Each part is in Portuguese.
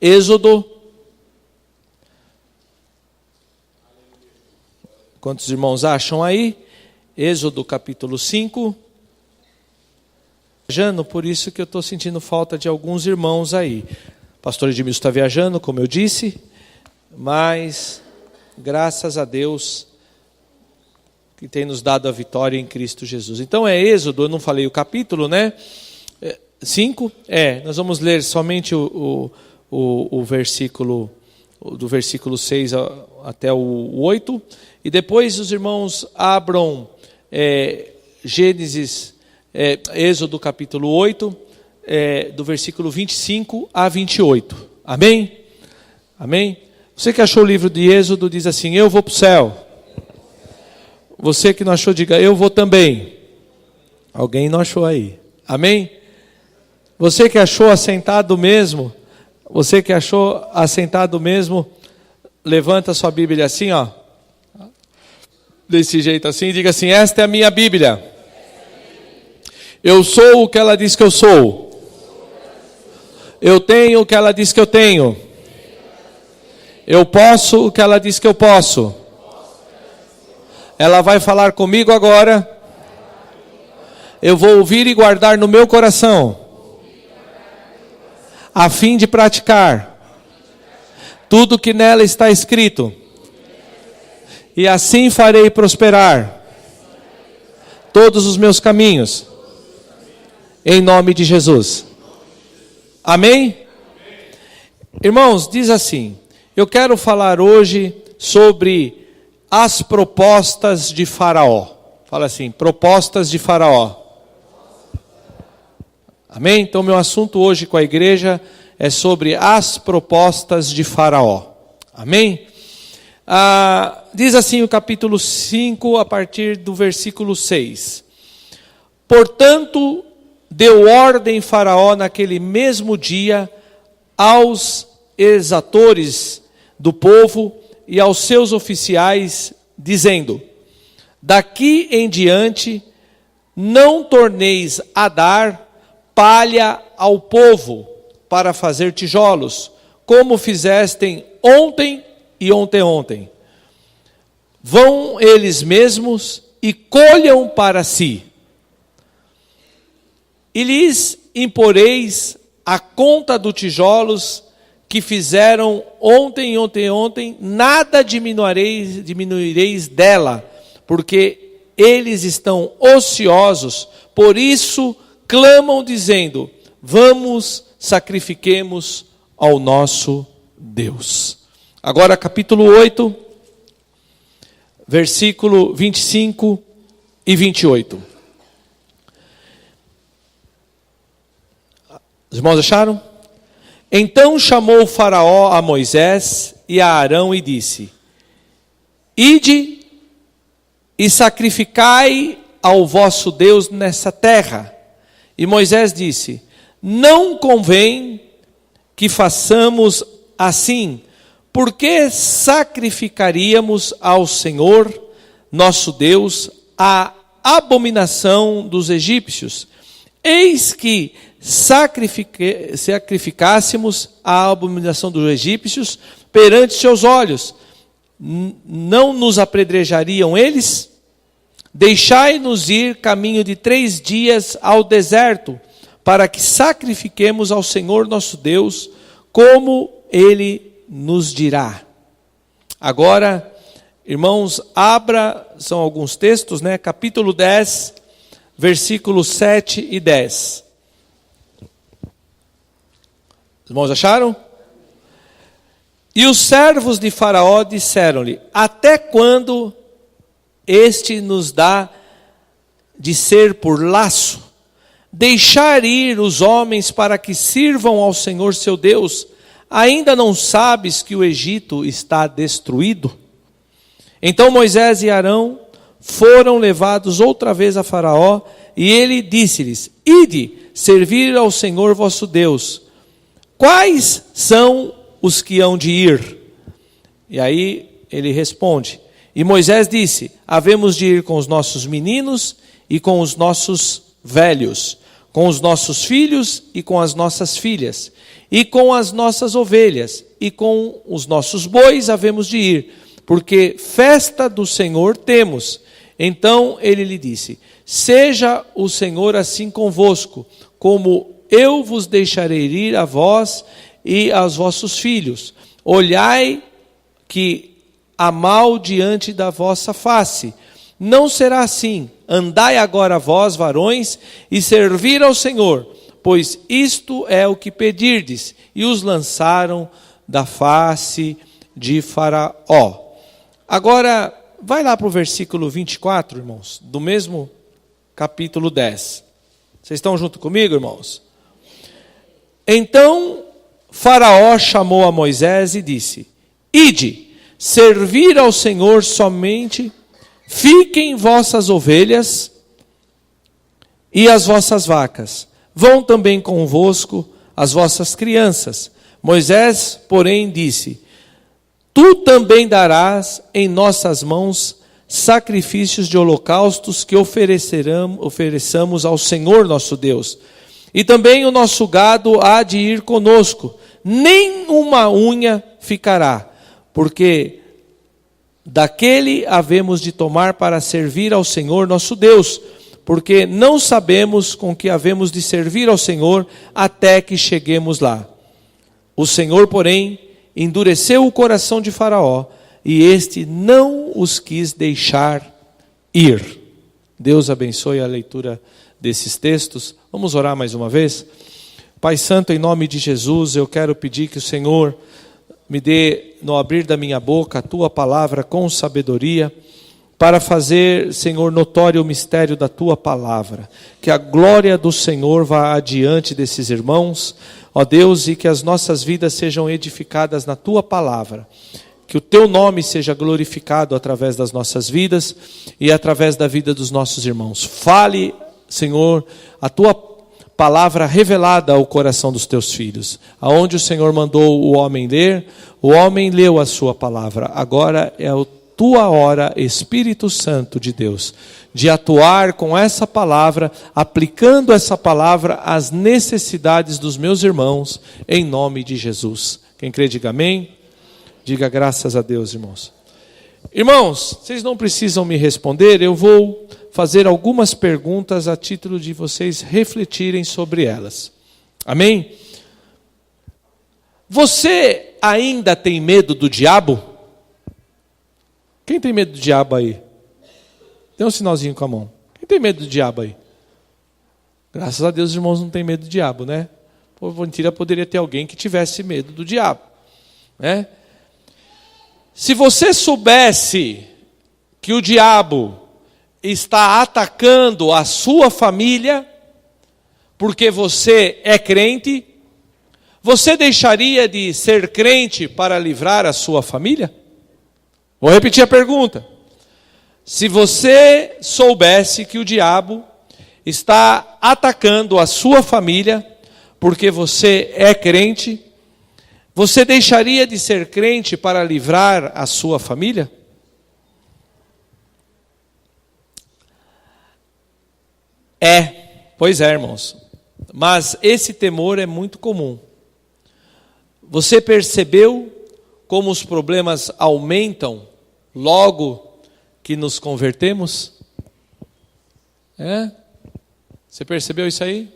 Êxodo. Quantos irmãos acham aí? Êxodo capítulo 5. Viajando, por isso que eu estou sentindo falta de alguns irmãos aí. O pastor Edmilson está viajando, como eu disse, mas graças a Deus que tem nos dado a vitória em Cristo Jesus. Então é Êxodo, eu não falei o capítulo, né? 5, nós vamos ler somente o versículo, do versículo 6 até o 8, e depois os irmãos abram Êxodo capítulo 8, do versículo 25 a 28. Amém? Amém? Você que achou o livro de Êxodo diz assim: eu vou para o céu. Você que não achou, diga: eu vou também. Alguém não achou aí. Amém? Você que achou assentado mesmo, levanta sua Bíblia assim, ó. Desse jeito assim, e diga assim: esta é a minha Bíblia. Eu sou o que ela diz que eu sou. Eu tenho o que ela diz que eu tenho. Eu posso o que ela diz que eu posso. Ela vai falar comigo agora. Eu vou ouvir e guardar no meu coração, a fim de praticar tudo que nela está escrito. E assim farei prosperar todos os meus caminhos, em nome de Jesus. Amém? Irmãos, diz assim: eu quero falar hoje sobre as propostas de Faraó. Fala assim: propostas de Faraó. Amém? Então meu assunto hoje com a igreja é sobre as propostas de Faraó. Amém? Diz assim o capítulo 5, a partir do versículo 6. Portanto, deu ordem Faraó naquele mesmo dia aos exatores do povo e aos seus oficiais, dizendo: daqui em diante não torneis a dar palha ao povo para fazer tijolos, como fizestem ontem e ontem. Vão eles mesmos e colham para si. E lhes imporeis a conta dos tijolos que fizeram ontem, nada diminuireis dela, porque eles estão ociosos, por isso clamam dizendo: vamos, sacrifiquemos ao nosso Deus. Agora capítulo 8, versículo 25 e 28. Os irmãos acharam? Então chamou o Faraó a Moisés e a Arão e disse: ide e sacrificai ao vosso Deus nessa terra. E Moisés disse: não convém que façamos assim, porque sacrificaríamos ao Senhor nosso Deus a abominação dos egípcios. Eis que sacrificássemos a abominação dos egípcios perante seus olhos, não nos apedrejariam eles? Deixai-nos ir caminho de 3 dias ao deserto, para que sacrifiquemos ao Senhor nosso Deus, como Ele nos dirá. Agora, irmãos, são alguns textos, né? Capítulo 10, versículos 7 e 10. Os irmãos acharam? E os servos de Faraó disseram-lhe: até quando este nos dá de ser por laço? Deixar ir os homens para que sirvam ao Senhor seu Deus? Ainda não sabes que o Egito está destruído? Então Moisés e Arão foram levados outra vez a Faraó, e ele disse-lhes: ide servir ao Senhor vosso Deus. Quais são os que hão de ir? E aí ele responde: e Moisés disse: havemos de ir com os nossos meninos e com os nossos velhos, com os nossos filhos e com as nossas filhas, e com as nossas ovelhas, e com os nossos bois havemos de ir, porque festa do Senhor temos. Então ele lhe disse: seja o Senhor assim convosco, como eu vos deixarei ir a vós e aos vossos filhos. Olhai que há mal diante da vossa face. Não será assim. Andai agora vós, varões, e servir ao Senhor, pois isto é o que pedirdes. E os lançaram da face de Faraó. Agora, vai lá para o versículo 24, irmãos, do mesmo capítulo 10. Vocês estão junto comigo, irmãos? Então Faraó chamou a Moisés e disse: ide, servir ao Senhor somente, fiquem vossas ovelhas e as vossas vacas. Vão também convosco as vossas crianças. Moisés, porém, disse: tu também darás em nossas mãos sacrifícios de holocaustos que ofereçamos ao Senhor nosso Deus. E também o nosso gado há de ir conosco, nem uma unha ficará, porque daquele havemos de tomar para servir ao Senhor nosso Deus, porque não sabemos com que havemos de servir ao Senhor até que cheguemos lá. O Senhor, porém, endureceu o coração de Faraó, e este não os quis deixar ir. Deus abençoe a leitura desses textos. Vamos orar mais uma vez? Pai Santo, em nome de Jesus, eu quero pedir que o Senhor me dê, no abrir da minha boca, a Tua palavra com sabedoria, para fazer, Senhor, notório o mistério da Tua palavra. Que a glória do Senhor vá adiante desses irmãos, ó Deus, e que as nossas vidas sejam edificadas na Tua palavra. Que o Teu nome seja glorificado através das nossas vidas e através da vida dos nossos irmãos. Fale, Senhor, a Tua palavra revelada ao coração dos Teus filhos. Aonde o Senhor mandou o homem ler, o homem leu a Sua palavra. Agora é a Tua hora, Espírito Santo de Deus, de atuar com essa palavra, aplicando essa palavra às necessidades dos meus irmãos, em nome de Jesus. Quem crê, diga amém. Diga graças a Deus, irmãos. Irmãos, vocês não precisam me responder, eu vou fazer algumas perguntas a título de vocês refletirem sobre elas. Amém? Você ainda tem medo do diabo? Quem tem medo do diabo aí? Dê um sinalzinho com a mão. Quem tem medo do diabo aí? Graças a Deus os irmãos não têm medo do diabo, né? Por mentira, poderia ter alguém que tivesse medo do diabo, né? Se você soubesse que o diabo está atacando a sua família, porque você é crente, você deixaria de ser crente para livrar a sua família? Vou repetir a pergunta. Se você soubesse que o diabo está atacando a sua família, porque você é crente, você deixaria de ser crente para livrar a sua família? Pois é, irmãos. Mas esse temor é muito comum. Você percebeu como os problemas aumentam logo que nos convertemos? Você percebeu isso aí?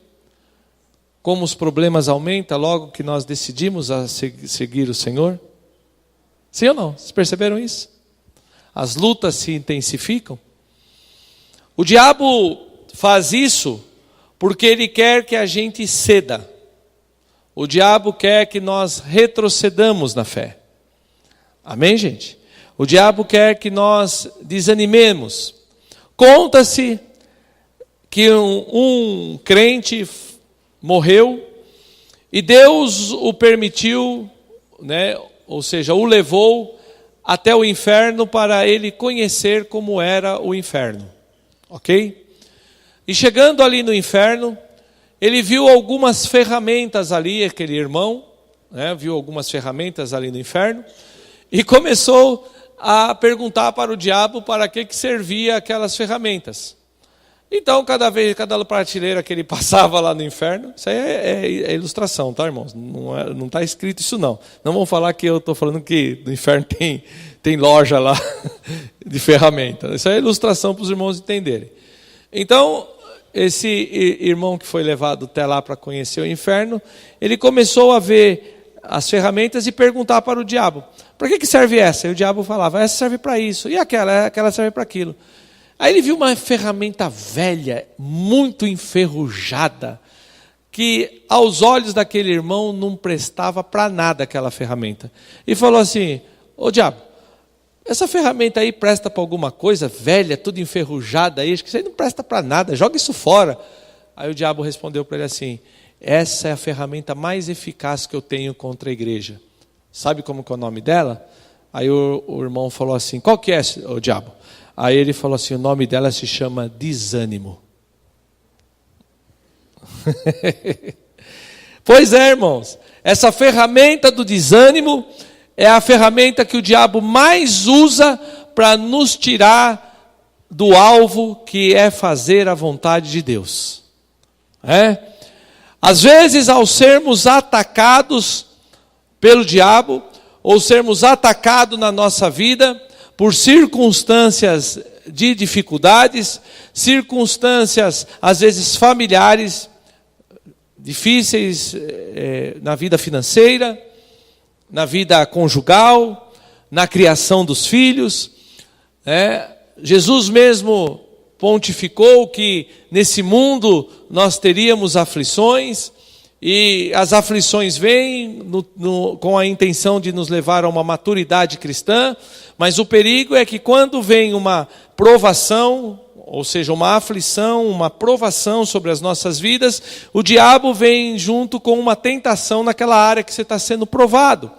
Como os problemas aumentam logo que nós decidimos a seguir o Senhor? Sim ou não? Vocês perceberam isso? As lutas se intensificam. O diabo faz isso porque ele quer que a gente ceda. O diabo quer que nós retrocedamos na fé. Amém, gente? O diabo quer que nós desanimemos. Conta-se que um crente morreu e Deus o permitiu, né? Ou seja, o levou até o inferno para ele conhecer como era o inferno. Ok? E chegando ali no inferno, ele viu algumas ferramentas ali, aquele irmão, né? Viu algumas ferramentas ali no inferno e começou a perguntar para o diabo para que servia aquelas ferramentas. Então, cada prateleira que ele passava lá no inferno, isso aí é ilustração, tá, irmãos? Não está escrito isso, não. Não vão falar que eu estou falando que no inferno tem loja lá de ferramenta. Isso é ilustração para os irmãos entenderem. Então, esse irmão que foi levado até lá para conhecer o inferno, ele começou a ver as ferramentas e perguntar para o diabo: para que serve essa? E o diabo falava: essa serve para isso. E aquela serve para aquilo. Aí ele viu uma ferramenta velha, muito enferrujada, que aos olhos daquele irmão não prestava para nada aquela ferramenta. E falou assim: ô diabo, essa ferramenta aí presta para alguma coisa? Velha, tudo enferrujada aí, acho que isso aí não presta para nada, joga isso fora. Aí o diabo respondeu para ele assim: essa é a ferramenta mais eficaz que eu tenho contra a igreja. Sabe como que é o nome dela? Aí o irmão falou assim: qual que é, o diabo? Aí ele falou assim: o nome dela se chama desânimo. Pois é, irmãos, essa ferramenta do desânimo é a ferramenta que o diabo mais usa para nos tirar do alvo, que é fazer a vontade de Deus. Às vezes, ao sermos atacados pelo diabo, ou sermos atacados na nossa vida por circunstâncias de dificuldades, circunstâncias às vezes familiares, difíceis na vida financeira, na vida conjugal, na criação dos filhos. Jesus mesmo pontificou que nesse mundo nós teríamos aflições, e as aflições vêm com a intenção de nos levar a uma maturidade cristã, mas o perigo é que quando vem uma provação, ou seja, uma aflição, uma provação sobre as nossas vidas, o diabo vem junto com uma tentação naquela área que você está sendo provado.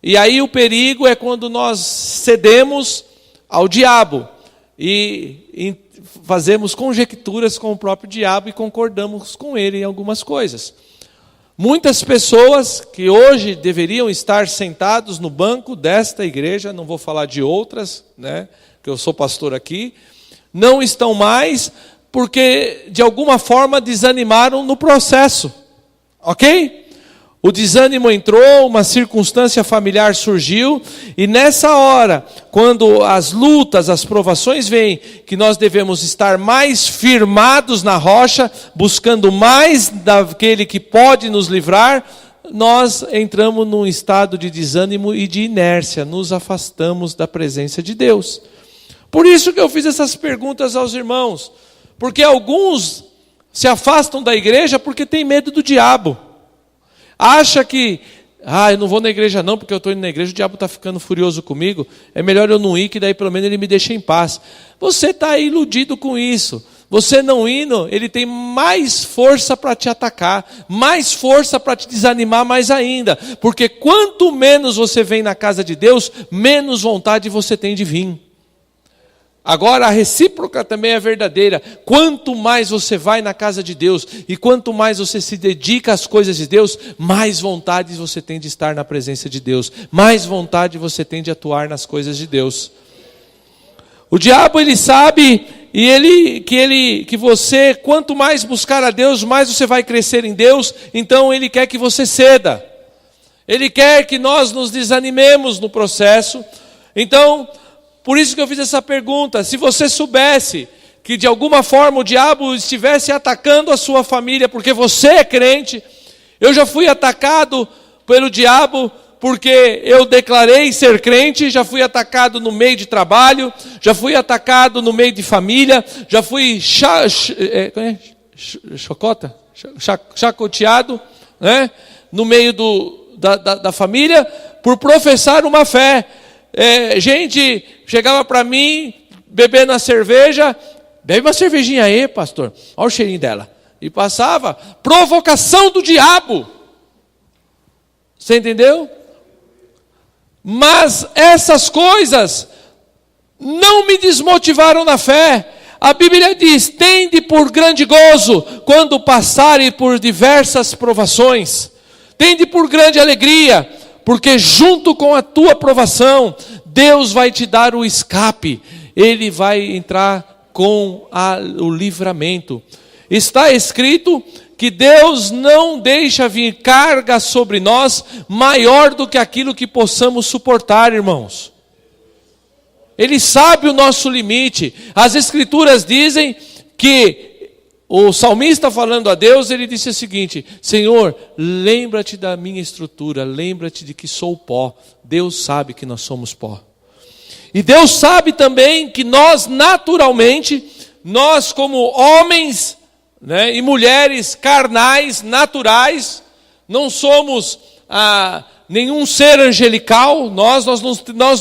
E aí o perigo é quando nós cedemos ao diabo e fazemos conjecturas com o próprio diabo e concordamos com ele em algumas coisas. Muitas pessoas que hoje deveriam estar sentados no banco desta igreja, não vou falar de outras, que eu sou pastor aqui, não estão mais porque de alguma forma desanimaram no processo, ok? O desânimo entrou, uma circunstância familiar surgiu, e nessa hora, quando as lutas, as provações vêm, que nós devemos estar mais firmados na rocha, buscando mais daquele que pode nos livrar, nós entramos num estado de desânimo e de inércia, nos afastamos da presença de Deus. Por isso que eu fiz essas perguntas aos irmãos, porque alguns se afastam da igreja porque tem medo do diabo. Acha que, eu não vou na igreja não, porque eu estou indo na igreja, o diabo está ficando furioso comigo, é melhor eu não ir, que daí pelo menos ele me deixa em paz. Você está iludido com isso. Você não indo, ele tem mais força para te atacar, mais força para te desanimar mais ainda. Porque quanto menos você vem na casa de Deus, menos vontade você tem de vir. Agora a recíproca também é verdadeira. Quanto mais você vai na casa de Deus e quanto mais você se dedica às coisas de Deus, mais vontade você tem de estar na presença de Deus, mais vontade você tem de atuar nas coisas de Deus. O diabo, ele sabe que você, quanto mais buscar a Deus, mais você vai crescer em Deus. Então ele quer que você ceda, ele quer que nós nos desanimemos no processo. Então, por isso que eu fiz essa pergunta: se você soubesse que de alguma forma o diabo estivesse atacando a sua família porque você é crente. Eu já fui atacado pelo diabo porque eu declarei ser crente, já fui atacado no meio de trabalho, já fui atacado no meio de família, já fui chacoteado, no meio da família por professar uma fé. Gente chegava para mim bebendo a cerveja, bebe uma cervejinha aí, pastor, olha o cheirinho dela, e passava. Provocação do diabo, você entendeu? Mas essas coisas não me desmotivaram na fé. A Bíblia diz: tende por grande gozo quando passarem por diversas provações, tende por grande alegria, porque junto com a tua provação, Deus vai te dar o escape. Ele vai entrar com o livramento. Está escrito que Deus não deixa vir carga sobre nós maior do que aquilo que possamos suportar, irmãos. Ele sabe o nosso limite. As Escrituras dizem que o salmista falando a Deus, ele disse o seguinte: Senhor, lembra-te da minha estrutura, lembra-te de que sou pó. Deus sabe que nós somos pó. E Deus sabe também que nós, naturalmente, nós como homens, né, e mulheres carnais, naturais, não somos nenhum ser angelical, nós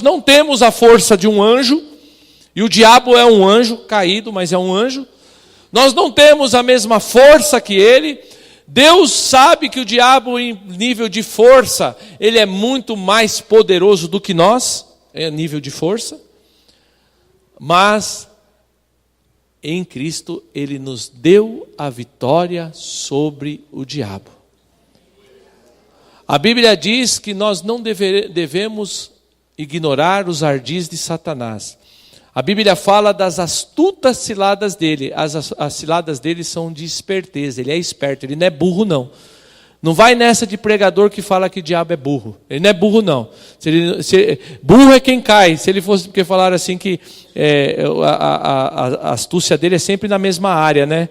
não temos a força de um anjo, e o diabo é um anjo caído, mas é um anjo. Nós não temos a mesma força que ele. Deus sabe que o diabo, em nível de força, ele é muito mais poderoso do que nós, em nível de força, mas em Cristo ele nos deu a vitória sobre o diabo. A Bíblia diz que nós não devemos ignorar os ardis de Satanás. A Bíblia fala das astutas ciladas dele. As ciladas dele são de esperteza. Ele é esperto, ele não é burro não. Não vai nessa de pregador que fala que o diabo é burro. Ele não é burro não. Burro é quem cai. Se ele fosse, porque falaram assim que a astúcia dele é sempre na mesma área, né?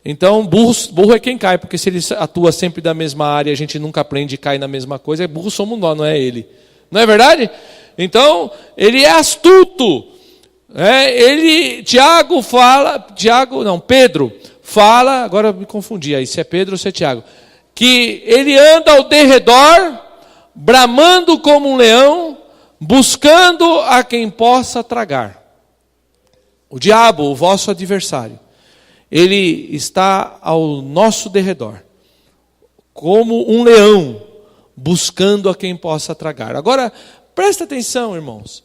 Então burro é quem cai, porque se ele atua sempre da mesma área, a gente nunca aprende e cai na mesma coisa, burro somos nós, não é ele. Não é verdade? Então, ele é astuto. Pedro fala, agora eu me confundi aí, se é Pedro ou se é Tiago, que ele anda ao derredor, bramando como um leão, buscando a quem possa tragar. O diabo, o vosso adversário, ele está ao nosso derredor, como um leão, buscando a quem possa tragar. Agora, presta atenção, irmãos.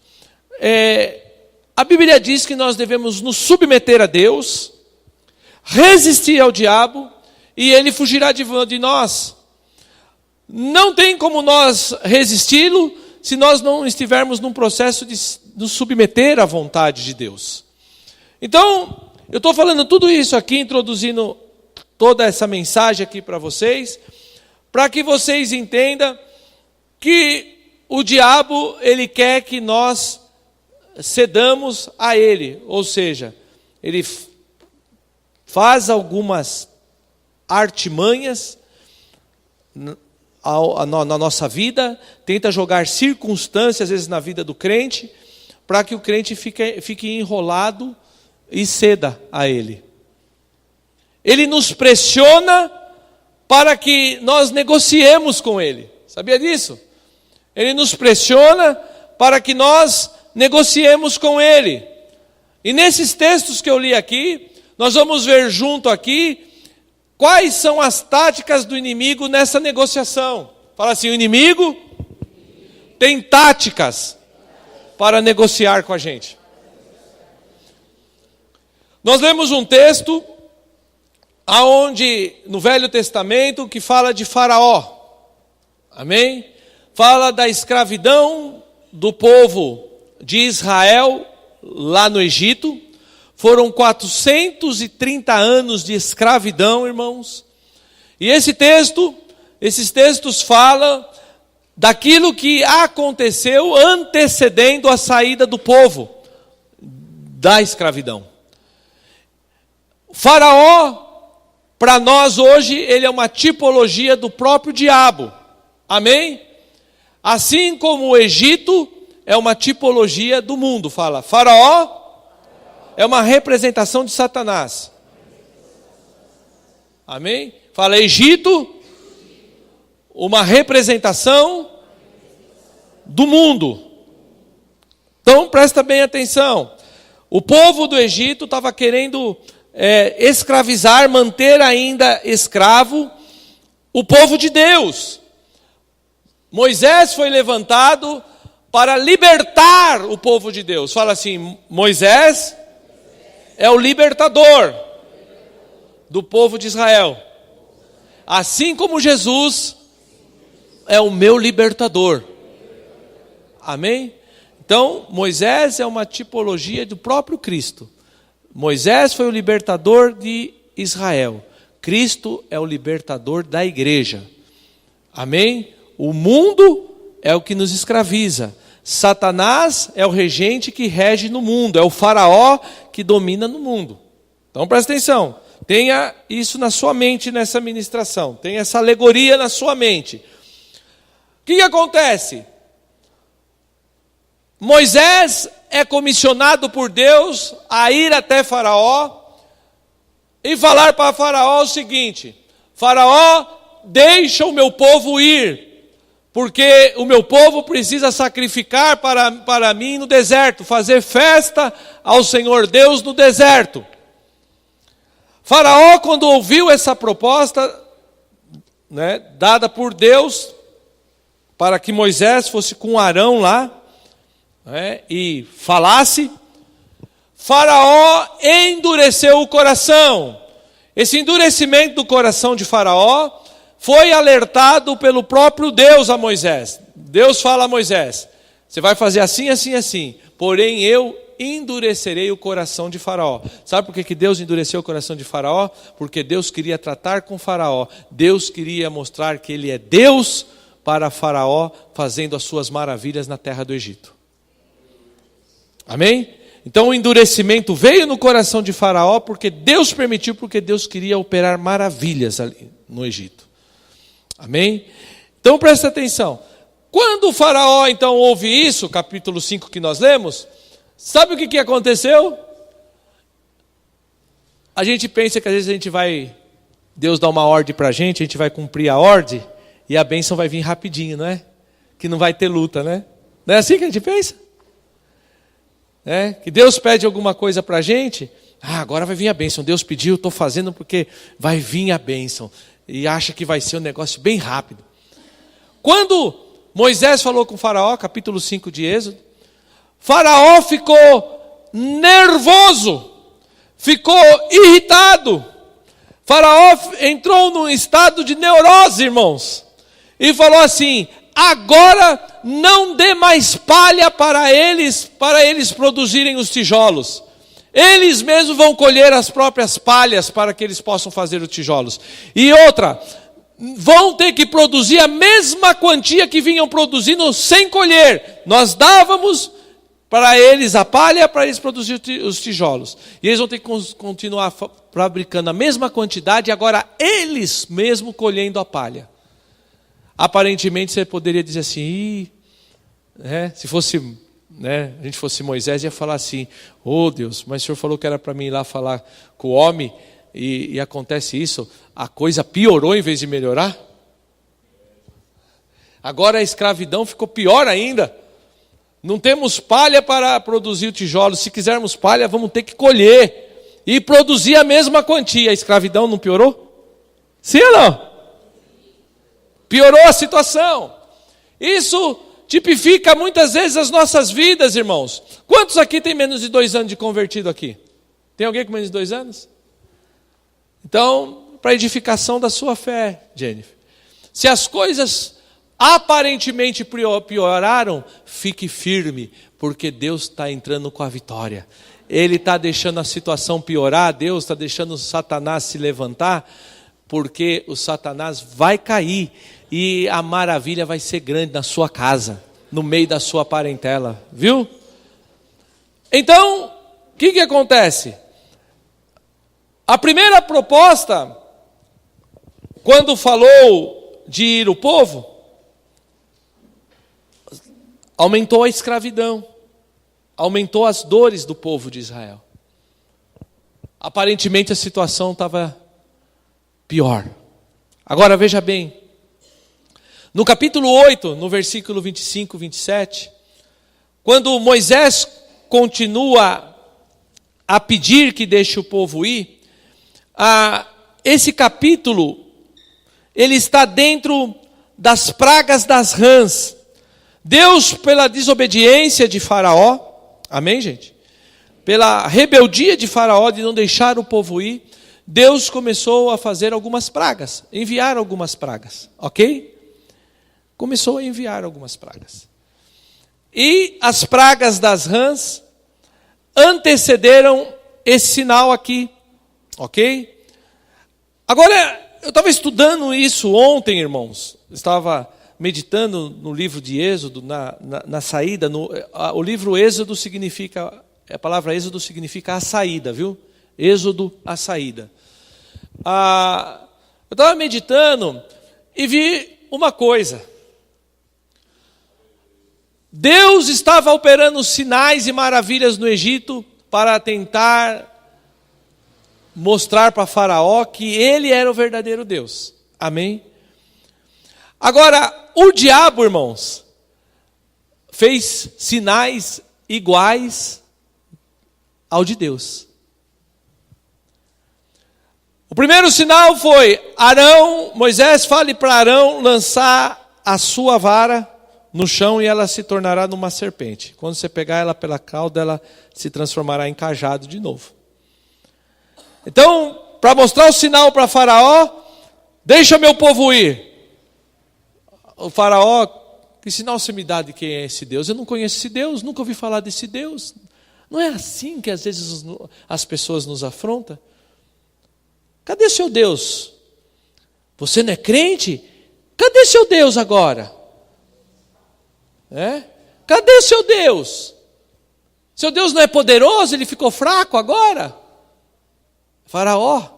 A Bíblia diz que nós devemos nos submeter a Deus, resistir ao diabo, e ele fugirá de nós. Não tem como nós resisti-lo se nós não estivermos num processo de nos submeter à vontade de Deus. Então, eu estou falando tudo isso aqui, introduzindo toda essa mensagem aqui para vocês, para que vocês entendam que o diabo, ele quer que nós cedamos a ele, ou seja, ele faz algumas artimanhas na nossa vida, tenta jogar circunstâncias, às vezes na vida do crente, para que o crente fique enrolado e ceda a ele. Ele nos pressiona para que nós negociemos com ele. Sabia disso? Ele nos pressiona para que nós negociemos com ele. E nesses textos que eu li aqui, nós vamos ver junto aqui quais são as táticas do inimigo nessa negociação. Fala assim, o inimigo tem táticas para negociar com a gente. Nós lemos um texto aonde no Velho Testamento que fala de Faraó. Amém? Fala da escravidão do povo de Israel lá no Egito. Foram 430 anos de escravidão, irmãos. E esses textos falam daquilo que aconteceu antecedendo a saída do povo da escravidão. Faraó, para nós hoje, ele é uma tipologia do próprio diabo. Amém? Assim como o Egito é uma tipologia do mundo. Fala, Faraó é uma representação de Satanás. Amém? Fala, Egito, uma representação do mundo. Então, presta bem atenção. O povo do Egito estava querendo escravizar, manter ainda escravo o povo de Deus. Moisés foi levantado para libertar o povo de Deus. Fala assim, Moisés é o libertador do povo de Israel. Assim como Jesus é o meu libertador. Amém? Então, Moisés é uma tipologia do próprio Cristo. Moisés foi o libertador de Israel. Cristo é o libertador da igreja. Amém? O mundo é o que nos escraviza. Satanás é o regente que rege no mundo. É o faraó que domina no mundo. Então presta atenção. Tenha isso na sua mente nessa ministração. Tenha essa alegoria na sua mente. O que acontece? Moisés é comissionado por Deus a ir até Faraó e falar para Faraó o seguinte: Faraó, deixa o meu povo ir, porque o meu povo precisa sacrificar para mim no deserto, fazer festa ao Senhor Deus no deserto. Faraó, quando ouviu essa proposta, dada por Deus, para que Moisés fosse com Arão lá, e falasse, Faraó endureceu o coração. Esse endurecimento do coração de Faraó foi alertado pelo próprio Deus a Moisés. Deus fala a Moisés: você vai fazer assim, assim, assim, porém eu endurecerei o coração de Faraó. Sabe por que Deus endureceu o coração de Faraó? Porque Deus queria tratar com Faraó. Deus queria mostrar que ele é Deus para Faraó, fazendo as suas maravilhas na terra do Egito. Amém? Então o endurecimento veio no coração de Faraó porque Deus permitiu, porque Deus queria operar maravilhas ali no Egito. Amém? Então presta atenção. Quando o Faraó então ouve isso, capítulo 5 que nós lemos, sabe o que aconteceu? A gente pensa que às vezes Deus dá uma ordem para a gente vai cumprir a ordem e a bênção vai vir rapidinho, não é? Que não vai ter luta, né? Não é assim que a gente pensa? Que Deus pede alguma coisa para a gente, agora vai vir a bênção. Deus pediu, estou fazendo porque vai vir a bênção. E acha que vai ser um negócio bem rápido. Quando Moisés falou com o Faraó, capítulo 5 de Êxodo, Faraó ficou nervoso, ficou irritado. Faraó entrou num estado de neurose, irmãos, e falou assim: agora não dê mais palha para eles produzirem os tijolos. Eles mesmos vão colher as próprias palhas para que eles possam fazer os tijolos. E outra, vão ter que produzir a mesma quantia que vinham produzindo sem colher. Nós dávamos para eles a palha, para eles produzirem os tijolos. E eles vão ter que continuar fabricando a mesma quantidade, agora eles mesmos colhendo a palha. Aparentemente você poderia dizer assim, se fosse, a gente fosse Moisés, ia falar assim: oh Deus, mas o Senhor falou que era para mim ir lá falar com o homem, e acontece isso, a coisa piorou em vez de melhorar? Agora a escravidão ficou pior ainda. Não temos palha para produzir o tijolo. Se quisermos palha, vamos ter que colher e produzir a mesma quantia. A escravidão não piorou? Sim ou não? Piorou a situação. Isso tipifica muitas vezes as nossas vidas, irmãos. Quantos aqui tem menos de 2 anos de convertido aqui? Tem alguém com menos de 2 anos? Então, para edificação da sua fé, Jennifer, se as coisas aparentemente pioraram, fique firme, porque Deus está entrando com a vitória. Ele está deixando a situação piorar, Deus está deixando o Satanás se levantar, porque o Satanás vai cair e a maravilha vai ser grande na sua casa, no meio da sua parentela, viu? Então, o que acontece? A primeira proposta, quando falou de ir o povo, aumentou a escravidão, aumentou as dores do povo de Israel. Aparentemente a situação estava pior. Agora veja bem, no capítulo 8, no versículo 25, 27, quando Moisés continua a pedir que deixe o povo ir, esse capítulo, ele está dentro das pragas das rãs. Deus, pela desobediência de Faraó, amém, gente? Pela rebeldia de Faraó de não deixar o povo ir, Deus começou a fazer algumas pragas, enviar algumas pragas, ok? Começou a enviar algumas pragas. E as pragas das rãs antecederam esse sinal aqui, ok? Agora, eu estava estudando isso ontem, irmãos. Estava meditando no livro de Êxodo, na saída. O livro Êxodo significa, a palavra Êxodo significa a saída, viu? Êxodo, a saída. Eu estava meditando e vi uma coisa. Deus estava operando sinais e maravilhas no Egito para tentar mostrar para Faraó que ele era o verdadeiro Deus. Amém? Agora, o diabo, irmãos, fez sinais iguais ao de Deus. O primeiro sinal foi Moisés fale para Arão lançar a sua vara no chão e ela se tornará numa serpente. Quando você pegar ela pela cauda, ela se transformará em cajado de novo. Então, para mostrar o sinal para Faraó, deixa meu povo ir. O Faraó, que sinal você me dá de quem é esse Deus? Eu não conheço esse Deus, nunca ouvi falar desse Deus. Não é assim que às vezes as pessoas nos afrontam? Cadê seu Deus? Você não é crente? Cadê seu Deus agora? Cadê seu Deus? Seu Deus não é poderoso? Ele ficou fraco agora? Faraó,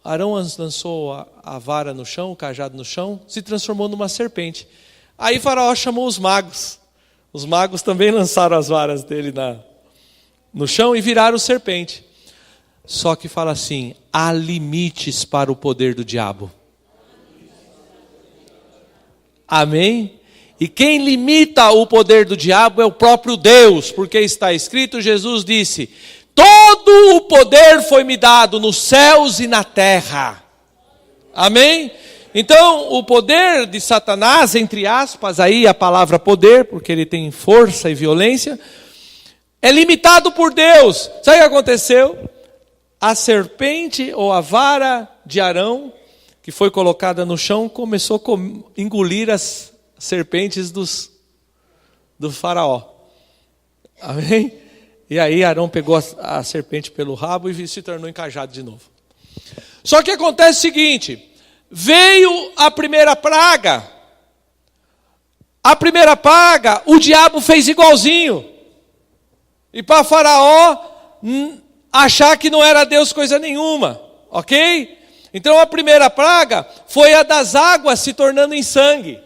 Arão lançou a vara no chão, o cajado no chão, se transformou numa serpente. Aí Faraó chamou os magos. Os magos também lançaram as varas dele no chão e viraram serpente. Só que fala assim, há limites para o poder do diabo. Amém? E quem limita o poder do diabo é o próprio Deus, porque está escrito, Jesus disse, todo o poder foi me dado nos céus e na terra. Amém? Então, o poder de Satanás, entre aspas, aí a palavra poder, porque ele tem força e violência, é limitado por Deus. Sabe o que aconteceu? A serpente ou a vara de Arão, que foi colocada no chão, começou a engolir as serpentes do faraó. Amém? E aí Arão pegou a serpente pelo rabo e se tornou encajado de novo. Só que acontece o seguinte, veio a primeira praga. A primeira praga, o diabo fez igualzinho. E para Faraó achar que não era Deus coisa nenhuma, ok? Então a primeira praga foi a das águas se tornando em sangue.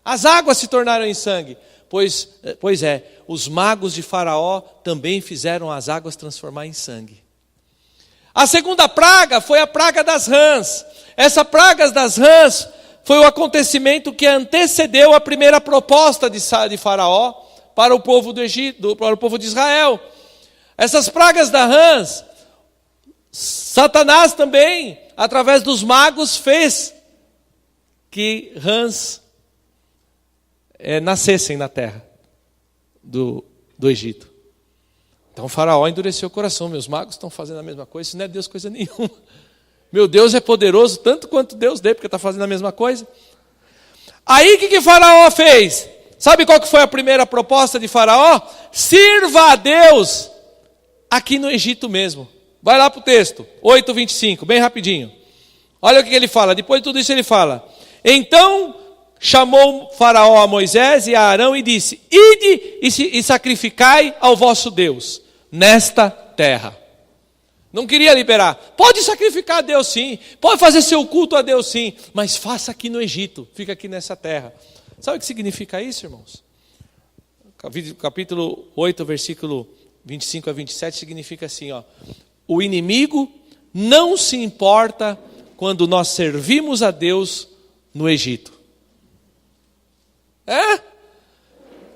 As águas se tornaram em sangue. Pois os magos de Faraó também fizeram as águas transformar em sangue. A segunda praga foi a praga das rãs. Essa praga das rãs foi o acontecimento que antecedeu a primeira proposta de Faraó para o povo do Egito, para o povo de Israel. Essas pragas das rãs, Satanás também, através dos magos, fez que rãs nascessem na terra do Egito. Então o faraó endureceu o coração. Meus magos estão fazendo a mesma coisa, isso não é Deus coisa nenhuma. Meu Deus é poderoso tanto quanto Deus dele, porque está fazendo a mesma coisa. Aí o que Faraó fez? Sabe qual que foi a primeira proposta de Faraó? Sirva a Deus aqui no Egito mesmo. Vai lá para o texto, 8:25, bem rapidinho. Olha o que ele fala, depois de tudo isso ele fala. Então chamou Faraó a Moisés e a Arão e disse, ide e sacrificai ao vosso Deus nesta terra. Não queria liberar. Pode sacrificar a Deus sim, pode fazer seu culto a Deus sim, mas faça aqui no Egito, fica aqui nessa terra. Sabe o que significa isso, irmãos? Capítulo 8, versículo 25 a 27 significa assim, ó. O inimigo não se importa quando nós servimos a Deus no Egito.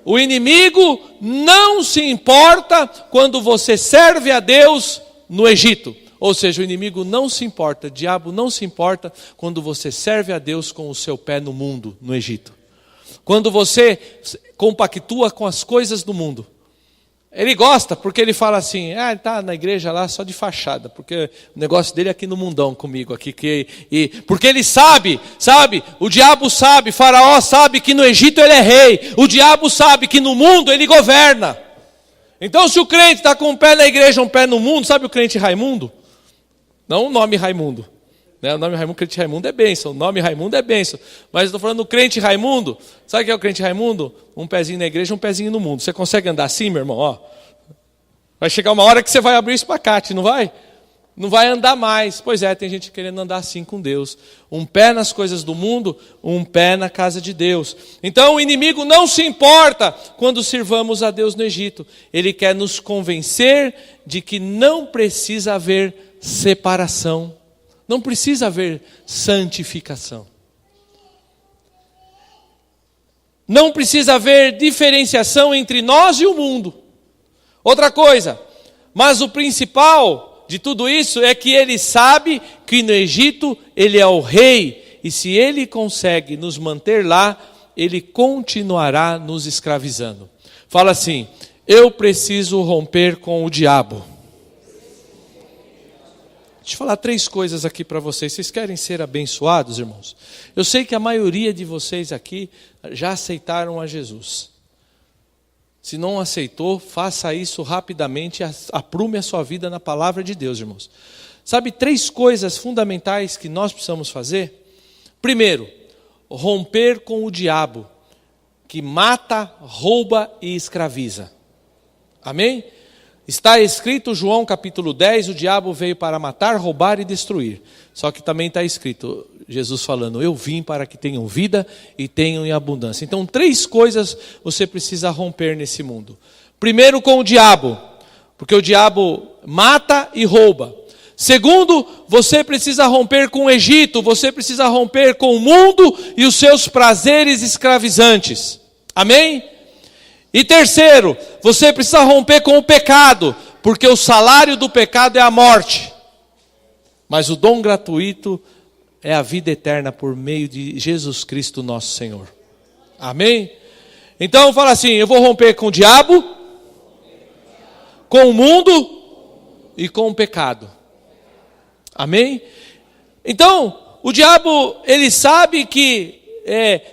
O inimigo não se importa quando você serve a Deus no Egito. Ou seja, o inimigo não se importa, o diabo não se importa quando você serve a Deus com o seu pé no mundo, no Egito. Quando você compactua com as coisas do mundo. Ele gosta, porque ele fala assim, ele está na igreja lá só de fachada, porque o negócio dele é aqui no mundão comigo, aqui, porque ele sabe, o diabo sabe, Faraó sabe que no Egito ele é rei, o diabo sabe que no mundo ele governa. Então, se o crente está com um pé na igreja, um pé no mundo, sabe o crente Raimundo? Não o nome Raimundo. Né? O nome Raimundo, crente Raimundo é bênção. O nome Raimundo é bênção. Mas eu estou falando do crente Raimundo. Sabe o que é o crente Raimundo? Um pezinho na igreja, um pezinho no mundo. Você consegue andar assim, meu irmão? Ó. Vai chegar uma hora que você vai abrir o espacate, não vai? Não vai andar mais. Pois é, tem gente querendo andar assim com Deus. Um pé nas coisas do mundo, um pé na casa de Deus. Então o inimigo não se importa quando sirvamos a Deus no Egito. Ele quer nos convencer de que não precisa haver separação. Não precisa haver santificação. Não precisa haver diferenciação entre nós e o mundo. Outra coisa, mas o principal de tudo isso é que ele sabe que no Egito ele é o rei, e se ele consegue nos manter lá, ele continuará nos escravizando. Fala assim: eu preciso romper com o diabo. Deixa eu falar 3 coisas aqui para vocês. Vocês querem ser abençoados, irmãos? Eu sei que a maioria de vocês aqui já aceitaram a Jesus. Se não aceitou, faça isso rapidamente, aprume a sua vida na palavra de Deus, irmãos. Sabe 3 coisas fundamentais que nós precisamos fazer? Primeiro, romper com o diabo, que mata, rouba e escraviza. Amém? Está escrito, João capítulo 10, o diabo veio para matar, roubar e destruir. Só que também está escrito, Jesus falando, eu vim para que tenham vida e tenham em abundância. Então 3 coisas você precisa romper nesse mundo. Primeiro, com o diabo, porque o diabo mata e rouba. Segundo, você precisa romper com o Egito, você precisa romper com o mundo e os seus prazeres escravizantes. Amém? E terceiro, você precisa romper com o pecado, porque o salário do pecado é a morte. Mas o dom gratuito é a vida eterna por meio de Jesus Cristo nosso Senhor. Amém? Então fala assim, eu vou romper com o diabo, com o mundo e com o pecado. Amém? Então, o diabo, ele sabe que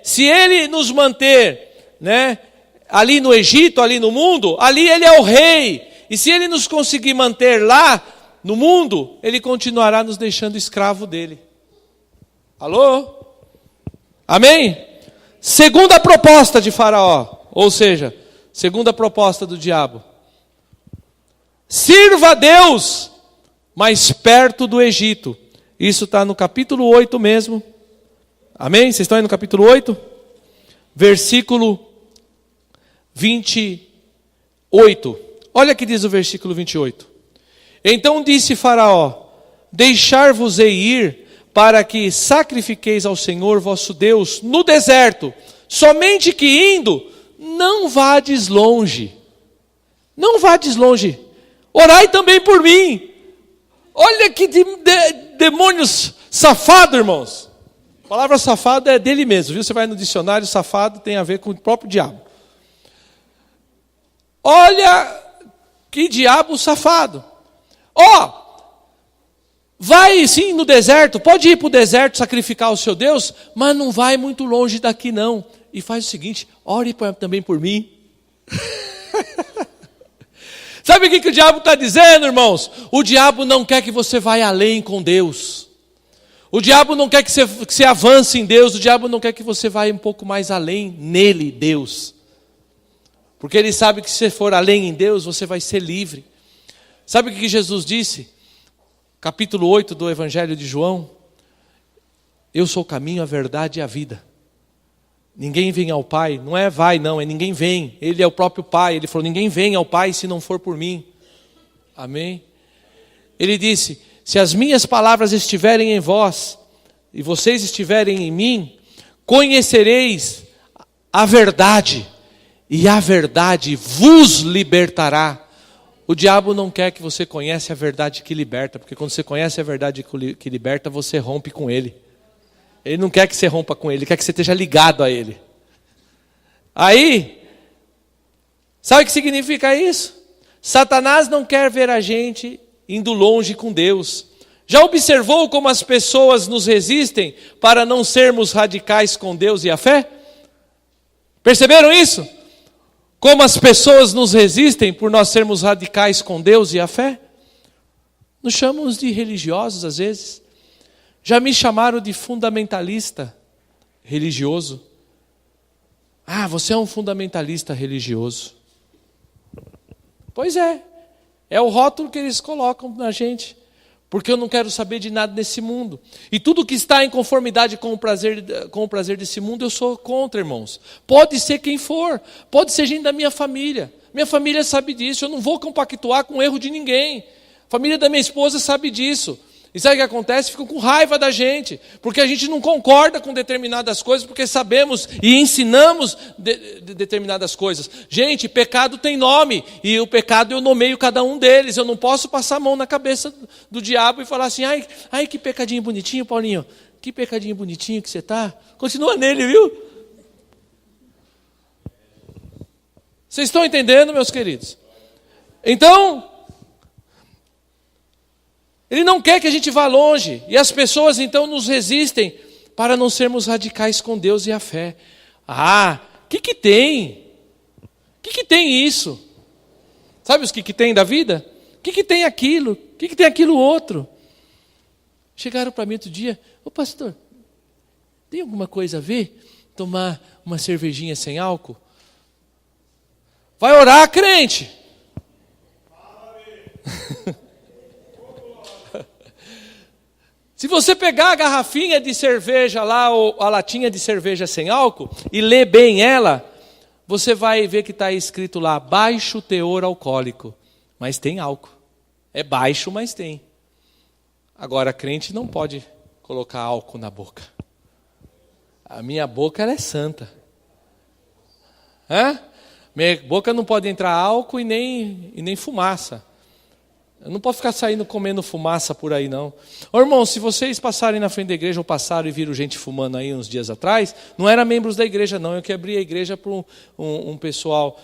se ele nos manter, né, ali no Egito, ali no mundo, ali ele é o rei. E se ele nos conseguir manter lá no mundo, ele continuará nos deixando escravo dele. Alô? Amém? Segunda proposta de Faraó, ou seja, segunda proposta do diabo. Sirva a Deus, mas perto do Egito. Isso está no capítulo 8 mesmo. Amém? Vocês estão aí no capítulo 8? Versículo 28. Olha que diz o versículo 28. Então disse Faraó, deixar-vos-ei ir, para que sacrifiqueis ao Senhor vosso Deus no deserto, somente que indo, não vades longe. Não vades longe. Orai também por mim. Olha que demônios safado, irmãos. A palavra safado é dele mesmo, viu? Você vai no dicionário, safado tem a ver com o próprio diabo. Olha que diabo safado. Vai sim no deserto, pode ir para o deserto sacrificar o seu Deus, mas não vai muito longe daqui não. E faz o seguinte, ore também por mim. Sabe o que o diabo está dizendo, irmãos? O diabo não quer que você vá além com Deus. O diabo não quer que você avance em Deus, o diabo não quer que você vá um pouco mais além nele, Deus. Porque ele sabe que se você for além em Deus, você vai ser livre. Sabe o que Jesus disse? Capítulo 8 do Evangelho de João. Eu sou o caminho, a verdade e a vida. Ninguém vem ao Pai, não é vai não, é ninguém vem. Ele é o próprio Pai, ele falou, ninguém vem ao Pai se não for por mim. Amém? Ele disse, se as minhas palavras estiverem em vós, e vocês estiverem em mim, conhecereis a verdade, e a verdade vos libertará. O diabo não quer que você conheça a verdade que liberta, porque quando você conhece a verdade que liberta, você rompe com ele. Ele não quer que você rompa com ele, ele quer que você esteja ligado a ele. Aí, sabe o que significa isso? Satanás não quer ver a gente indo longe com Deus. Já observou como as pessoas nos resistem para não sermos radicais com Deus e a fé? Perceberam isso? Como as pessoas nos resistem por nós sermos radicais com Deus e a fé? Nos chamamos de religiosos às vezes. Já me chamaram de fundamentalista religioso. Ah, você é um fundamentalista religioso. Pois é. É o rótulo que eles colocam na gente. Porque eu não quero saber de nada nesse mundo. E tudo que está em conformidade com o prazer desse mundo, eu sou contra, irmãos. Pode ser quem for. Pode ser gente da minha família. Minha família sabe disso. Eu não vou compactuar com o erro de ninguém. A família da minha esposa sabe disso. E sabe o que acontece? Ficam com raiva da gente. Porque a gente não concorda com determinadas coisas, porque sabemos e ensinamos determinadas coisas. Gente, pecado tem nome. E o pecado eu nomeio cada um deles. Eu não posso passar a mão na cabeça do diabo e falar assim, ai, que pecadinho bonitinho, Paulinho. Que pecadinho bonitinho que você está. Continua nele, viu? Vocês estão entendendo, meus queridos? Então, Ele não quer que a gente vá longe. E as pessoas então nos resistem para não sermos radicais com Deus e a fé. Ah, o que tem? O que tem isso? Sabe os que tem da vida? O que tem aquilo? O que tem aquilo outro? Chegaram para mim outro dia, ô pastor, tem alguma coisa a ver tomar uma cervejinha sem álcool? Vai orar, crente! Se você pegar a garrafinha de cerveja lá, ou a latinha de cerveja sem álcool, e ler bem ela, você vai ver que está escrito lá, baixo teor alcoólico. Mas tem álcool. É baixo, mas tem. Agora, crente não pode colocar álcool na boca. A minha boca, ela é santa. Minha boca não pode entrar álcool e nem fumaça. Eu não posso ficar saindo comendo fumaça por aí, não. Ô, irmão, se vocês passarem na frente da igreja, ou passaram e viram gente fumando aí uns dias atrás, não eram membros da igreja, não. Eu que abri a igreja para um pessoal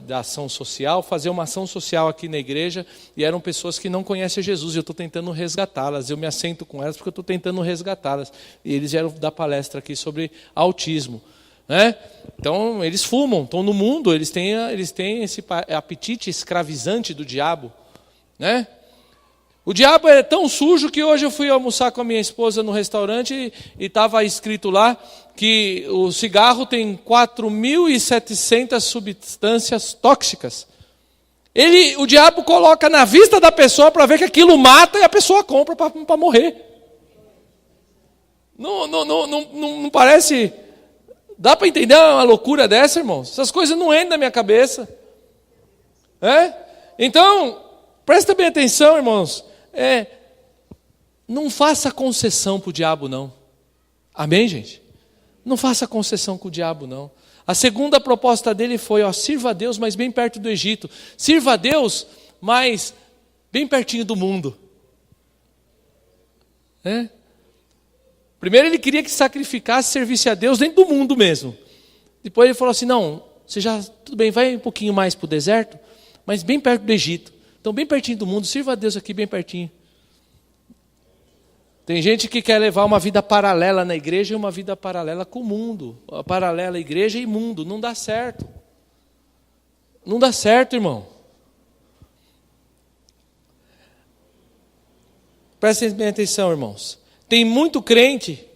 da ação social, fazer uma ação social aqui na igreja, e eram pessoas que não conhecem Jesus, e eu estou tentando resgatá-las. Eu me assento com elas porque eu estou tentando resgatá-las. E eles vieram dar palestra aqui sobre autismo. Então, eles fumam, estão no mundo, eles têm esse apetite escravizante do diabo. O diabo é tão sujo que hoje eu fui almoçar com a minha esposa no restaurante e estava escrito lá que o cigarro tem 4.700 substâncias tóxicas. O diabo coloca na vista da pessoa para ver que aquilo mata e a pessoa compra para morrer. Não parece... Dá para entender uma loucura dessa, irmãos? Essas coisas não entram na minha cabeça. Então... Presta bem atenção, irmãos. Não faça concessão para o diabo, não. Amém, gente? Não faça concessão com o diabo, não. A segunda proposta dele foi, sirva a Deus, mas bem perto do Egito. Sirva a Deus, mas bem pertinho do mundo. Primeiro ele queria que sacrificasse, servisse a Deus dentro do mundo mesmo. Depois ele falou assim, não, tudo bem, vai um pouquinho mais para o deserto, mas bem perto do Egito. Então, bem pertinho do mundo, sirva a Deus aqui bem pertinho. Tem gente que quer levar uma vida paralela na igreja e uma vida paralela com o mundo. Paralela igreja e mundo. Não dá certo. Não dá certo, irmão. Prestem bem atenção, irmãos. Tem muito crente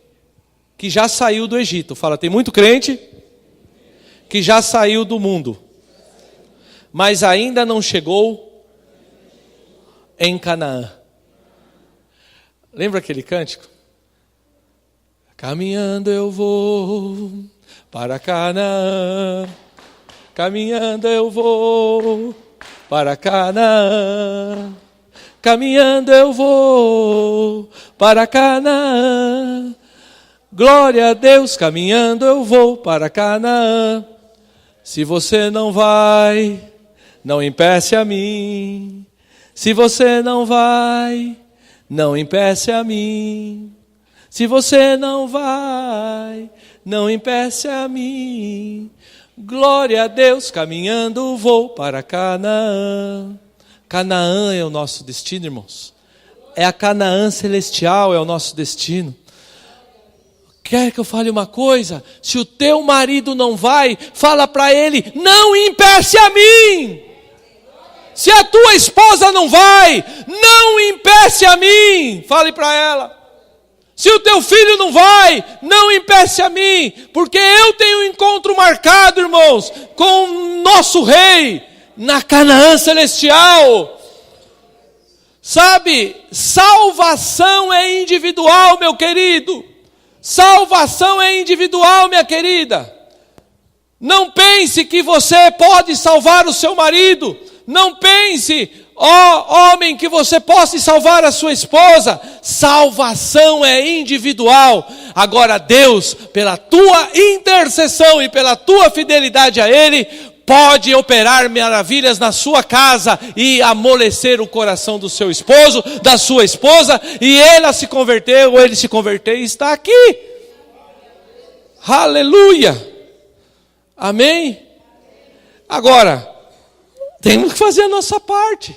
que já saiu do Egito. Fala, tem muito crente que já saiu do mundo. Mas ainda não chegou em Canaã. Lembra aquele cântico? Caminhando eu vou para Canaã. Caminhando eu vou para Canaã. Caminhando eu vou para Canaã. Glória a Deus, caminhando eu vou para Canaã. Se você não vai, não impeça a mim. Se você não vai, não impeça a mim. Se você não vai, não impeça a mim. Glória a Deus, caminhando vou para Canaã. Canaã é o nosso destino, irmãos. É a Canaã celestial, é o nosso destino. Quer que eu fale uma coisa? Se o teu marido não vai, fala para ele, não impeça a mim. Se a tua esposa não vai, não impeça a mim. Fale para ela. Se o teu filho não vai, não impeça a mim. Porque eu tenho um encontro marcado, irmãos, com o nosso rei, na Canaã celestial. Sabe, salvação é individual, meu querido. Salvação é individual, minha querida. Não pense que você pode salvar o seu marido. Não pense, ó homem, que você possa salvar a sua esposa. Salvação é individual. Agora Deus, pela tua intercessão e pela tua fidelidade a Ele, pode operar maravilhas na sua casa e amolecer o coração do seu esposo, da sua esposa, e ela se converteu, ou ele se converteu e está aqui. Aleluia! Amém? Agora, temos que fazer a nossa parte.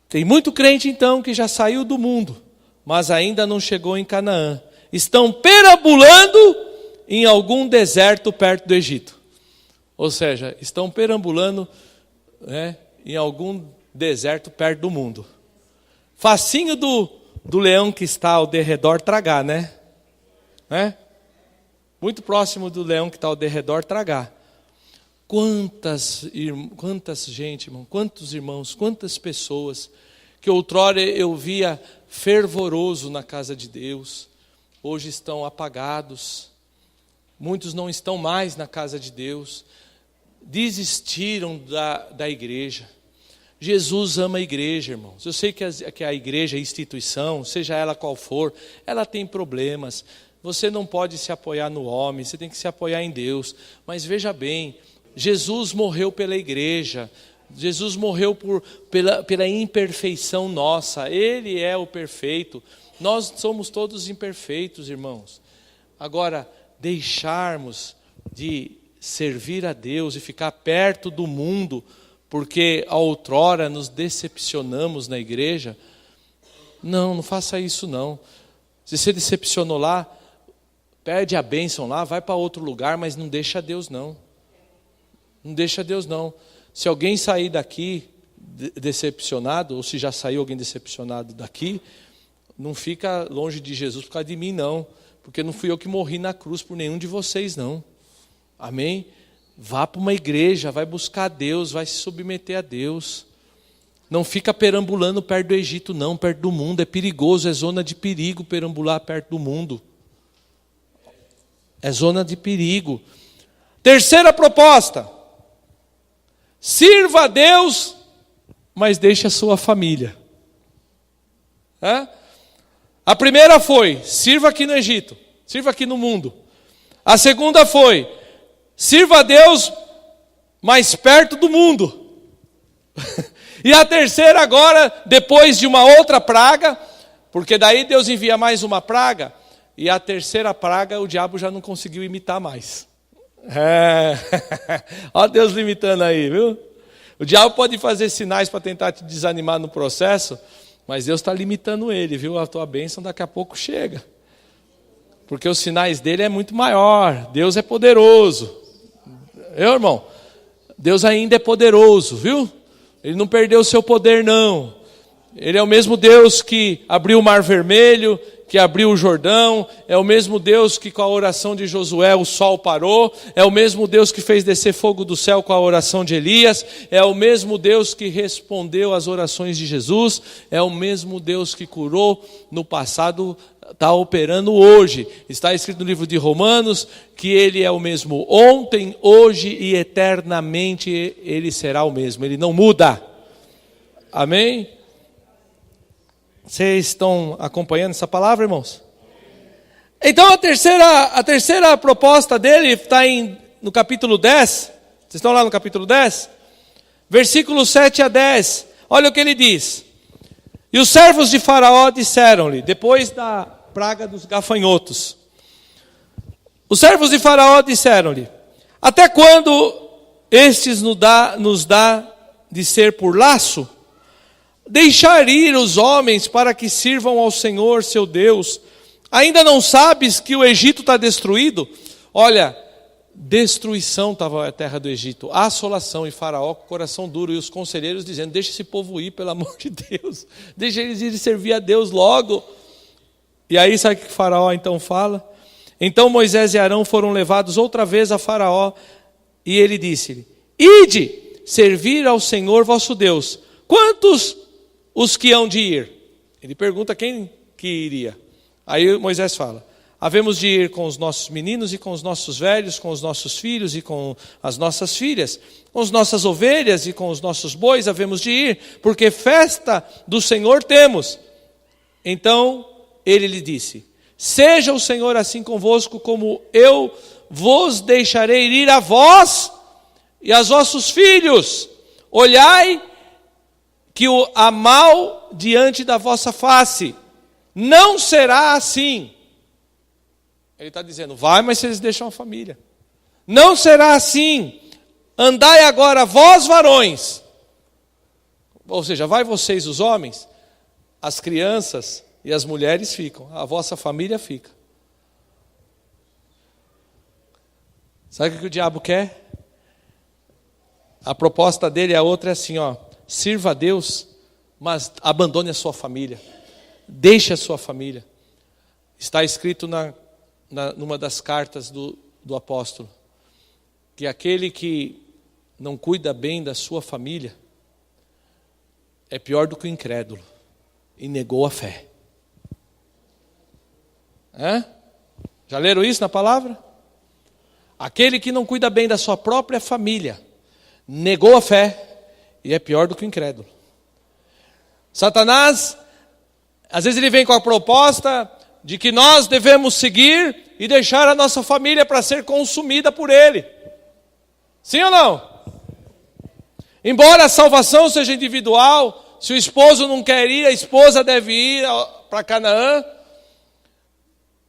Tem muito crente então que já saiu do mundo, mas ainda não chegou em Canaã. Estão perambulando em algum deserto perto do Egito. Ou seja, estão perambulando, né, em algum deserto perto do mundo. Facinho do leão que está ao derredor tragar, né? Muito próximo do leão que está ao derredor tragar. Quantas gente, irmão, quantos irmãos, quantas pessoas que outrora eu via fervoroso na casa de Deus, hoje estão apagados. Muitos não estão mais na casa de Deus, desistiram da igreja. Jesus ama a igreja, irmãos. Eu sei que a igreja, a instituição, seja ela qual for, ela tem problemas. Você não pode se apoiar no homem, você tem que se apoiar em Deus. Mas veja bem, Jesus morreu pela igreja, Jesus morreu pela imperfeição nossa. Ele é o perfeito, nós somos todos imperfeitos, irmãos. Agora, deixarmos de servir a Deus e ficar perto do mundo, porque outrora nos decepcionamos na igreja, não faça isso não. Se você decepcionou lá, pede a bênção lá, vai para outro lugar, mas não deixa Deus não. Não deixa Deus não. Se alguém sair daqui decepcionado, ou se já saiu alguém decepcionado daqui, não fica longe de Jesus por causa de mim não. Porque não fui eu que morri na cruz por nenhum de vocês, não. Amém? Vá para uma igreja, vai buscar Deus, vai se submeter a Deus. Não fica perambulando perto do Egito, não, perto do mundo. É perigoso, é zona de perigo perambular perto do mundo. É zona de perigo. Terceira proposta. Sirva a Deus, mas deixe a sua família. A primeira foi, sirva aqui no Egito, sirva aqui no mundo. A segunda foi, sirva a Deus mais perto do mundo. E a terceira agora, depois de uma outra praga, porque daí Deus envia mais uma praga, e a terceira praga o diabo já não conseguiu imitar mais. Olha Deus limitando aí, viu? O diabo pode fazer sinais para tentar te desanimar no processo, mas Deus está limitando ele, viu? A tua bênção daqui a pouco chega. Porque os sinais dele é muito maior. Deus é poderoso. Irmão? Deus ainda é poderoso, viu? Ele não perdeu o seu poder, não. Ele é o mesmo Deus que abriu o Mar Vermelho, que abriu o Jordão. É o mesmo Deus que com a oração de Josué o sol parou. É o mesmo Deus que fez descer fogo do céu com a oração de Elias. É o mesmo Deus que respondeu às orações de Jesus. É o mesmo Deus que curou no passado, está operando hoje. Está escrito no livro de Romanos que Ele é o mesmo ontem, hoje e eternamente Ele será o mesmo. Ele não muda. Amém? Vocês estão acompanhando essa palavra, irmãos? Então a terceira proposta dele está no capítulo 10. Vocês estão lá no capítulo 10? Versículos 7 a 10. Olha o que ele diz. E os servos de Faraó disseram-lhe, depois da praga dos gafanhotos. Os servos de Faraó disseram-lhe, até quando estes nos dá de ser por laço? Deixar ir os homens para que sirvam ao Senhor seu Deus, Ainda não sabes que o Egito está destruído? Olha, destruição estava a terra do Egito, assolação, e Faraó com o coração duro, e os conselheiros dizendo: deixa esse povo ir, pelo amor de Deus, deixa eles irem servir a Deus logo. E aí sabe o que Faraó então fala? Então Moisés e Arão foram levados outra vez a Faraó, e ele disse-lhe: ide servir ao Senhor vosso Deus. Quantos os que hão de ir? Ele pergunta quem que iria. Aí Moisés fala: havemos de ir com os nossos meninos e com os nossos velhos, com os nossos filhos e com as nossas filhas, com as nossas ovelhas e com os nossos bois havemos de ir, porque festa do Senhor temos. Então ele lhe disse: seja o Senhor assim convosco, como eu vos deixarei ir a vós e aos vossos filhos. Olhai que há mal diante da vossa face. Não será assim. Ele está dizendo: vai, mas vocês deixam a família. Não será assim. Andai agora vós varões. Ou seja, vai vocês os homens, as crianças e as mulheres ficam. A vossa família fica. Sabe o que o diabo quer? A proposta dele, a outra é assim, ó: sirva a Deus, mas abandone a sua família. Deixe a sua família. Está escrito numa das cartas do apóstolo, que aquele que não cuida bem da sua família é pior do que o incrédulo e negou a fé. Já leram isso na palavra? Aquele que não cuida bem da sua própria família negou a fé e é pior do que o incrédulo. Satanás, às vezes ele vem com a proposta de que nós devemos seguir e deixar a nossa família para ser consumida por ele. Sim ou não? Embora a salvação seja individual, se o esposo não quer ir, a esposa deve ir para Canaã.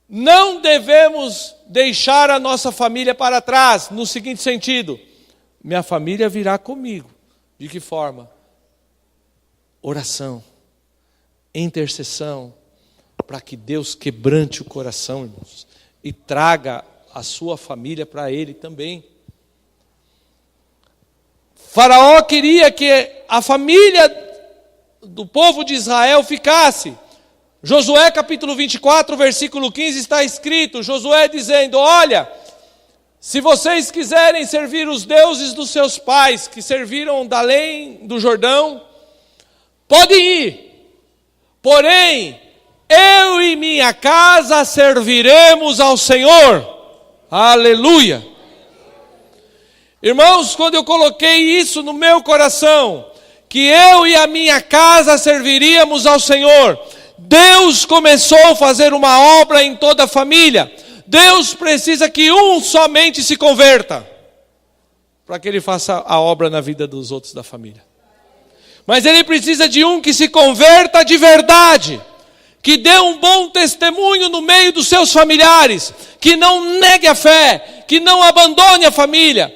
Não devemos deixar a nossa família para trás, no seguinte sentido: minha família virá comigo. De que forma? Oração, intercessão, para que Deus quebrante o coração, irmãos, e traga a sua família para Ele também. Faraó queria que a família do povo de Israel ficasse. Josué capítulo 24, versículo 15 está escrito, Josué dizendo: olha, se vocês quiserem servir os deuses dos seus pais, que serviram da além do Jordão, podem ir, porém, eu e minha casa serviremos ao Senhor. Aleluia. Irmãos, quando eu coloquei isso no meu coração, que eu e a minha casa serviríamos ao Senhor, Deus começou a fazer uma obra em toda a família. Deus precisa que um somente se converta, para que Ele faça a obra na vida dos outros da família. Mas Ele precisa de um que se converta de verdade, que dê um bom testemunho no meio dos seus familiares, que não negue a fé, que não abandone a família.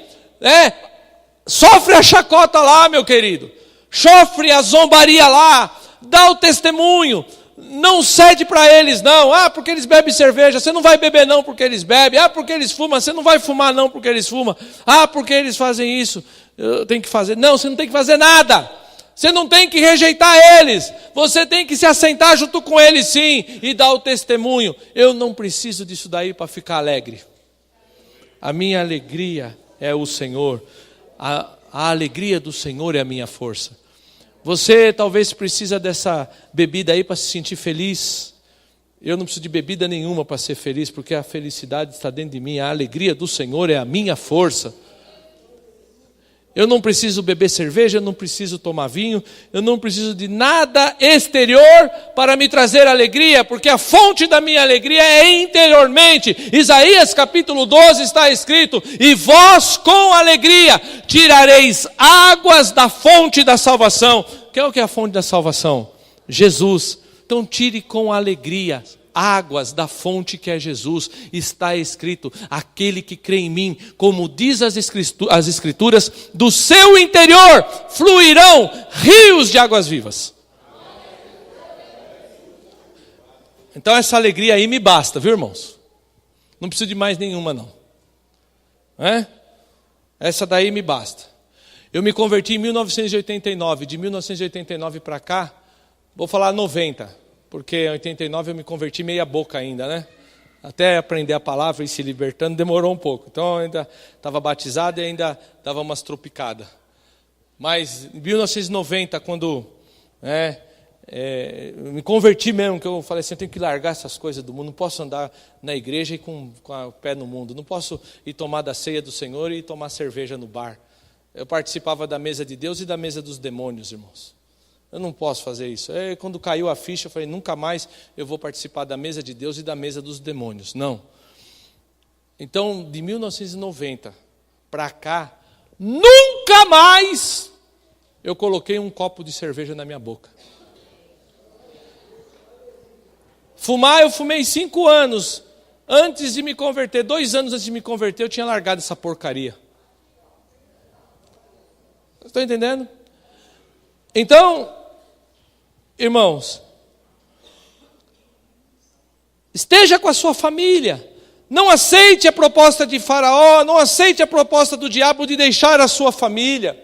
Sofre a chacota lá, meu querido, sofre a zombaria lá, dá o testemunho, não cede para eles não. Porque eles bebem cerveja, você não vai beber não porque eles bebem. Porque eles fumam, você não vai fumar não porque eles fumam. Porque eles fazem isso, eu tenho que fazer. Não, você não tem que fazer nada. Você não tem que rejeitar eles. Você tem que se assentar junto com eles sim e dar o testemunho. Eu não preciso disso daí para ficar alegre. A minha alegria é o Senhor. A alegria do Senhor é a minha força. Você talvez precisa dessa bebida aí para se sentir feliz. Eu não preciso de bebida nenhuma para ser feliz, porque a felicidade está dentro de mim. A alegria do Senhor é a minha força. Eu não preciso beber cerveja, eu não preciso tomar vinho, eu não preciso de nada exterior para me trazer alegria, porque a fonte da minha alegria é interiormente. Isaías capítulo 12 está escrito: e vós com alegria tirareis águas da fonte da salvação. Que é o que é a fonte da salvação? Jesus. Então tire com alegria águas da fonte que é Jesus. Está escrito: aquele que crê em mim, como diz as escrituras, do seu interior fluirão rios de águas vivas. Então essa alegria aí me basta, viu, irmãos? Não preciso de mais nenhuma, não. Essa daí me basta. Eu me converti em 1989. De 1989 para cá, vou falar 90. Porque em 89 eu me converti meia boca ainda, né? Até aprender a palavra e se libertando demorou um pouco. Então eu ainda estava batizado e ainda dava umas tropicadas. Mas em 1990, quando eu me converti mesmo, que eu falei assim, eu tenho que largar essas coisas do mundo, não posso andar na igreja e com o pé no mundo, não posso ir tomar da ceia do Senhor e tomar cerveja no bar. Eu participava da mesa de Deus e da mesa dos demônios, irmãos. Eu não posso fazer isso. Quando caiu a ficha, eu falei, nunca mais eu vou participar da mesa de Deus e da mesa dos demônios. Não. Então, de 1990 para cá, nunca mais eu coloquei um copo de cerveja na minha boca. Fumar, eu fumei 5 anos. Antes de me converter, 2 anos antes de me converter, eu tinha largado essa porcaria. Estão entendendo? Então, irmãos, esteja com a sua família. Não aceite a proposta de Faraó, não aceite a proposta do diabo de deixar a sua família,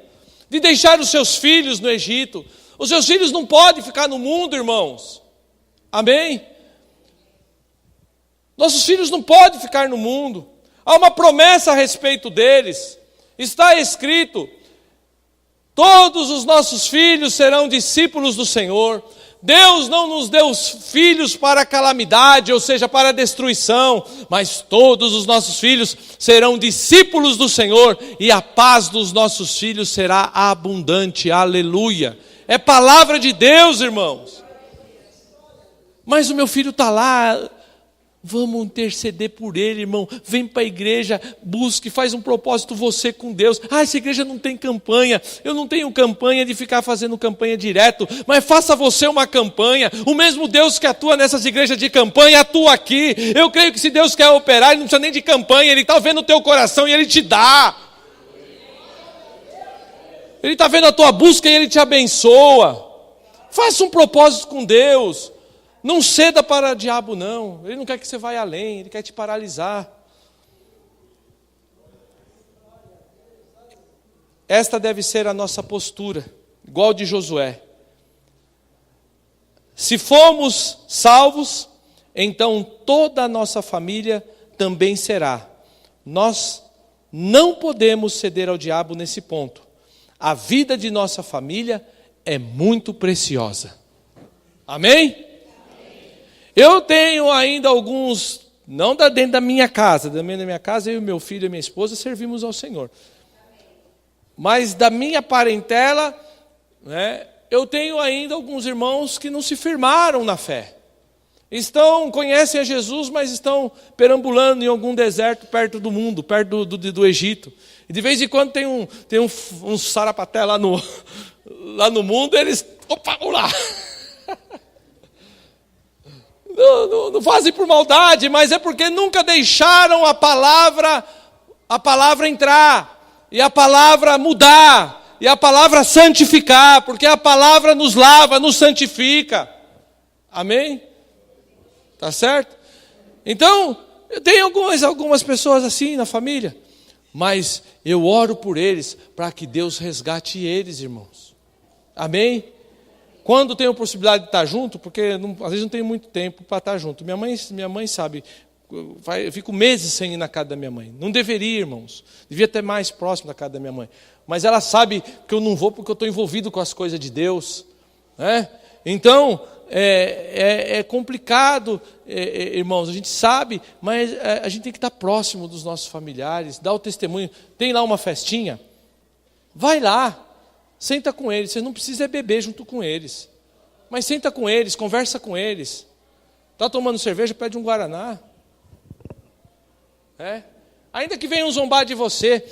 de deixar os seus filhos no Egito. Os seus filhos não podem ficar no mundo, irmãos. Amém? Nossos filhos não podem ficar no mundo. Há uma promessa a respeito deles. Está escrito: todos os nossos filhos serão discípulos do Senhor. Deus não nos deu filhos para a calamidade, ou seja, para a destruição, mas todos os nossos filhos serão discípulos do Senhor, e a paz dos nossos filhos será abundante. Aleluia. É palavra de Deus, irmãos. Mas o meu filho está lá. Vamos interceder por ele, irmão. Vem para a igreja, busque, faz um propósito você com Deus. Essa igreja não tem campanha. Eu não tenho campanha de ficar fazendo campanha direto. Mas faça você uma campanha. O mesmo Deus que atua nessas igrejas de campanha, atua aqui. Eu creio que se Deus quer operar, Ele não precisa nem de campanha. Ele está vendo o teu coração e Ele te dá. Ele está vendo a tua busca e Ele te abençoa. Faça um propósito com Deus. Não ceda para o diabo, não. Ele não quer que você vá além, ele quer te paralisar. Esta deve ser a nossa postura, igual de Josué. Se fomos salvos, então toda a nossa família também será. Nós não podemos ceder ao diabo nesse ponto. A vida de nossa família é muito preciosa. Amém? Eu tenho ainda alguns, não dentro da minha casa, da minha casa, eu, meu filho e minha esposa servimos ao Senhor. Mas da minha parentela, eu tenho ainda alguns irmãos que não se firmaram na fé. Conhecem a Jesus, mas estão perambulando em algum deserto perto do mundo, perto do Egito. E de vez em quando tem um sarapaté lá no mundo, eles, opa, vamos lá. Não fazem por maldade, mas é porque nunca deixaram a palavra entrar, e a palavra mudar, e a palavra santificar, porque a palavra nos lava, nos santifica. Amém? Tá certo? Então, eu tenho algumas pessoas assim na família, mas eu oro por eles, para que Deus resgate eles, irmãos. Amém? Quando tenho a possibilidade de estar junto, porque às vezes não tenho muito tempo para estar junto. Minha mãe sabe, eu fico meses sem ir na casa da minha mãe. Não deveria, irmãos. Devia ter mais próximo da casa da minha mãe. Mas ela sabe que eu não vou porque eu estou envolvido com as coisas de Deus. Então, é complicado, irmãos. A gente sabe, mas a gente tem que estar próximo dos nossos familiares, dar o testemunho. Tem lá uma festinha? Vai lá. Senta com eles, você não precisa beber junto com eles. Mas senta com eles, conversa com eles. Está tomando cerveja, pede um guaraná. Ainda que venham zombar de você.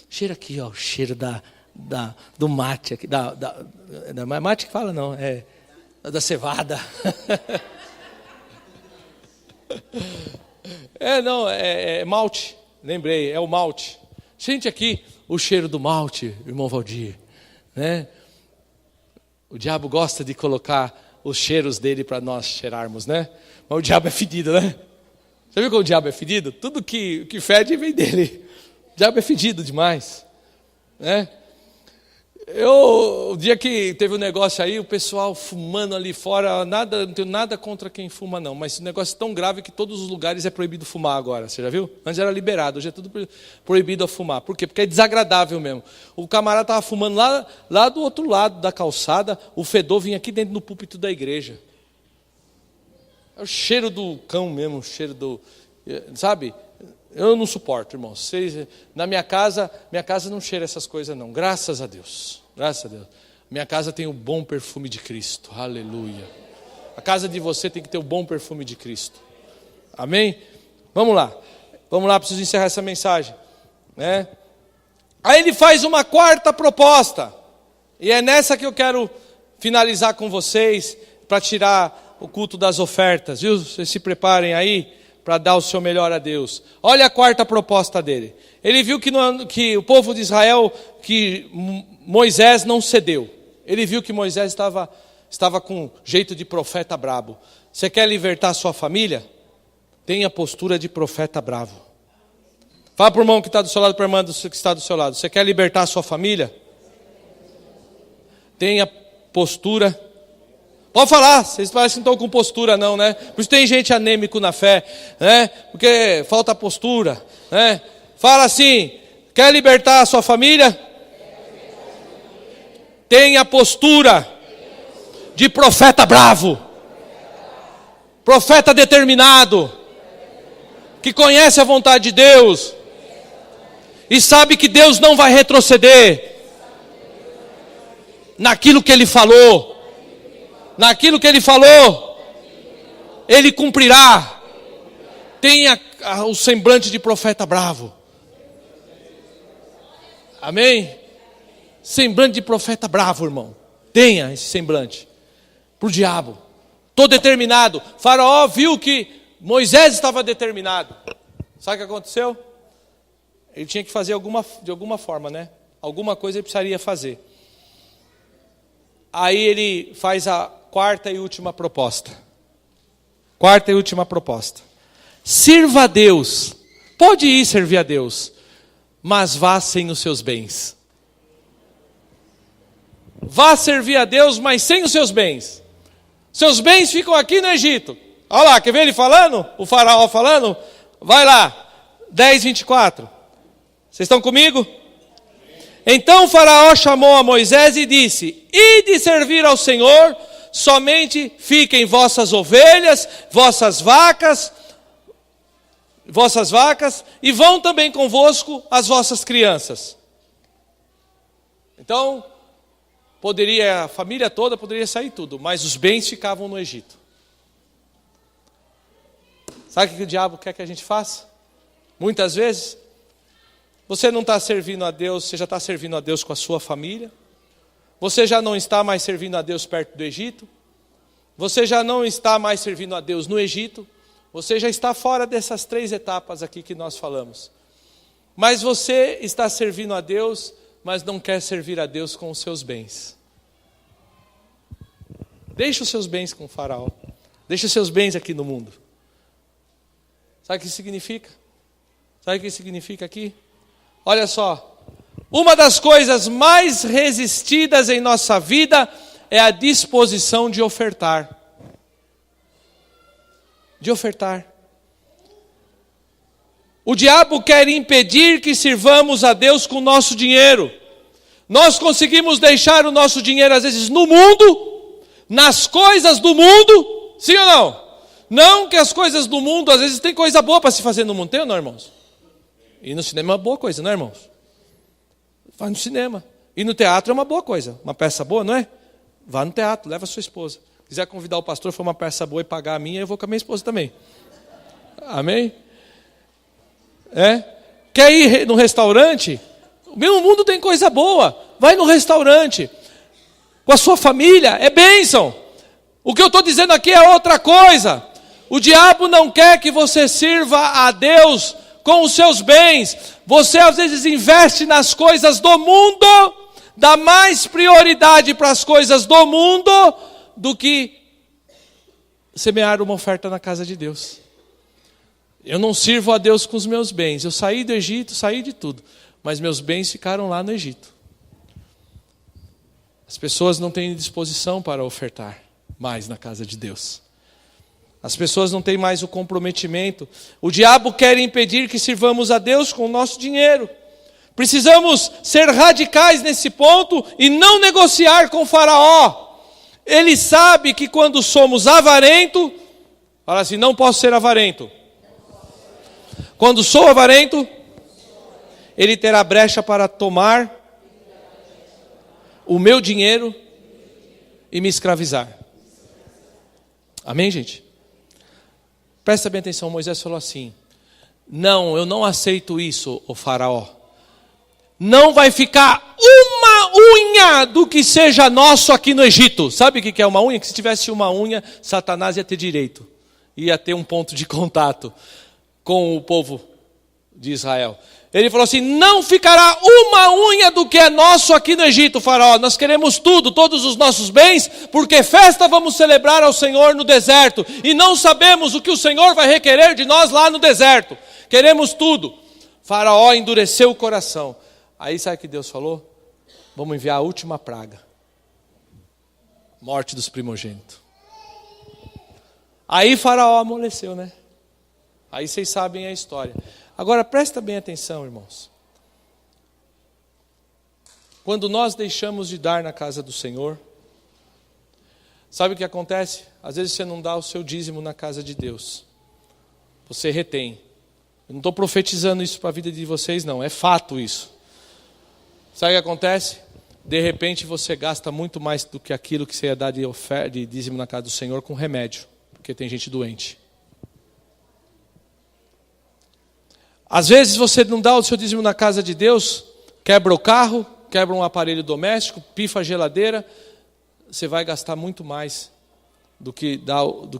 Cheira aqui, ó, o cheiro do mate. Aqui, mate que fala não, é da cevada. É malte, lembrei, é o malte. Sente aqui o cheiro do malte, irmão Valdir. O diabo gosta de colocar os cheiros dele para nós cheirarmos, né? Mas o diabo é fedido, né? Já viu como o diabo é fedido? Tudo que fede vem dele. O diabo é fedido demais, né? O dia que teve um negócio aí, o pessoal fumando ali fora, não tenho nada contra quem fuma não, mas esse negócio é tão grave que todos os lugares é proibido fumar agora, você já viu? Antes era liberado, hoje é tudo proibido a fumar. Por quê? Porque é desagradável mesmo. O camarada estava fumando lá do outro lado da calçada, o fedor vinha aqui dentro do púlpito da igreja. É o cheiro do cão mesmo, o cheiro do... Sabe? Eu não suporto, irmãos. Na minha casa não cheira essas coisas não. Graças a Deus. Graças a Deus. Minha casa tem o bom perfume de Cristo. Aleluia. A casa de você tem que ter o bom perfume de Cristo. Amém? Vamos lá, preciso encerrar essa mensagem, né? Aí ele faz uma quarta proposta. E é nessa que eu quero finalizar com vocês, para tirar o culto das ofertas, viu? Vocês se preparem aí para dar o seu melhor a Deus. Olha a quarta proposta dele. Ele viu que o povo de Israel, que Moisés não cedeu. Ele viu que Moisés estava com jeito de profeta brabo. Você quer libertar a sua família? Tenha postura de profeta bravo. Fala para o irmão que está do seu lado, para a irmã que está do seu lado. Você quer libertar a sua família? Tenha postura. Pode falar, vocês parecem que não estão com postura não, né? Por isso tem gente anêmico na fé, né? Porque falta postura, né? Fala assim, quer libertar a sua família? Tenha postura de profeta bravo, profeta determinado, que conhece a vontade de Deus e sabe que Deus não vai retroceder naquilo que Ele falou. Naquilo que Ele falou, Ele cumprirá. Tenha o semblante de profeta bravo. Amém? Semblante de profeta bravo, irmão. Tenha esse semblante. Para o diabo. Estou determinado. Faraó viu que Moisés estava determinado. Sabe o que aconteceu? Ele tinha que fazer de alguma forma, né? Alguma coisa ele precisaria fazer. Aí ele faz a quarta e última proposta. Quarta e última proposta. Sirva a Deus. Pode ir servir a Deus, mas vá sem os seus bens. Vá servir a Deus, mas sem os seus bens. Seus bens ficam aqui no Egito. Olha lá, quer ver ele falando? O faraó falando? Vai lá, 10:24. Vocês estão comigo? Então o faraó chamou a Moisés e disse: ide servir ao Senhor, somente fiquem vossas ovelhas, vossas vacas, e vão também convosco as vossas crianças. Então, a família toda poderia sair tudo, mas os bens ficavam no Egito. Sabe o que o diabo quer que a gente faça? Muitas vezes, você não está servindo a Deus, você já está servindo a Deus com a sua família. Você já não está mais servindo a Deus perto do Egito. Você já não está mais servindo a Deus no Egito. Você já está fora dessas 3 etapas aqui que nós falamos. Mas você está servindo a Deus, mas não quer servir a Deus com os seus bens. Deixa os seus bens com o faraó. Deixa os seus bens aqui no mundo. Sabe o que significa? Sabe o que significa aqui? Olha só, uma das coisas mais resistidas em nossa vida é a disposição de ofertar. De ofertar. O diabo quer impedir que sirvamos a Deus com o nosso dinheiro. Nós conseguimos deixar o nosso dinheiro às vezes no mundo, nas coisas do mundo, sim ou não? Não que as coisas do mundo, às vezes tem coisa boa para se fazer no mundo, tem ou não, irmãos? Ir no cinema é uma boa coisa, não é, irmãos? Vai no cinema. Ir no teatro é uma boa coisa. Uma peça boa, não é? Vá no teatro, leva a sua esposa. Se quiser convidar o pastor, for uma peça boa e pagar a minha, eu vou com a minha esposa também. Amém? Quer ir no restaurante? No mundo tem coisa boa. Vai no restaurante. Com a sua família, é bênção. O que eu estou dizendo aqui é outra coisa. O diabo não quer que você sirva a Deus com os seus bens. Você às vezes investe nas coisas do mundo, dá mais prioridade para as coisas do mundo do que semear uma oferta na casa de Deus. Eu não sirvo a Deus com os meus bens. Eu saí do Egito, saí de tudo, mas meus bens ficaram lá no Egito. As pessoas não têm disposição para ofertar mais na casa de Deus. As pessoas não têm mais o comprometimento. O diabo quer impedir que sirvamos a Deus com o nosso dinheiro. Precisamos ser radicais nesse ponto e não negociar com Faraó. Ele sabe que quando somos avarento, fala assim, não posso ser avarento. Quando sou avarento, ele terá brecha para tomar o meu dinheiro e me escravizar. Amém, gente? Presta bem atenção, Moisés falou assim, não, eu não aceito isso, ô Faraó. Não vai ficar uma unha do que seja nosso aqui no Egito. Sabe o que é uma unha? Que se tivesse uma unha, Satanás ia ter direito. Ia ter um ponto de contato com o povo de Israel. Ele falou assim, não ficará uma unha do que é nosso aqui no Egito, Faraó. Nós queremos tudo, todos os nossos bens, porque festa vamos celebrar ao Senhor no deserto. E não sabemos o que o Senhor vai requerer de nós lá no deserto. Queremos tudo. Faraó endureceu o coração. Aí sabe o que Deus falou? Vamos enviar a última praga. Morte dos primogênitos. Aí Faraó amoleceu, né? Aí vocês sabem a história. Agora presta bem atenção, irmãos. Quando nós deixamos de dar na casa do Senhor, sabe o que acontece? Às vezes você não dá o seu dízimo na casa de Deus. Você retém. Eu não estou profetizando isso para a vida de vocês, não. É fato isso. Sabe o que acontece? De repente você gasta muito mais do que aquilo que você ia dar de dízimo na casa do Senhor com remédio. Porque tem gente doente. Às vezes você não dá o seu dízimo na casa de Deus, quebra o carro, quebra um aparelho doméstico, pifa a geladeira, você vai gastar muito mais do que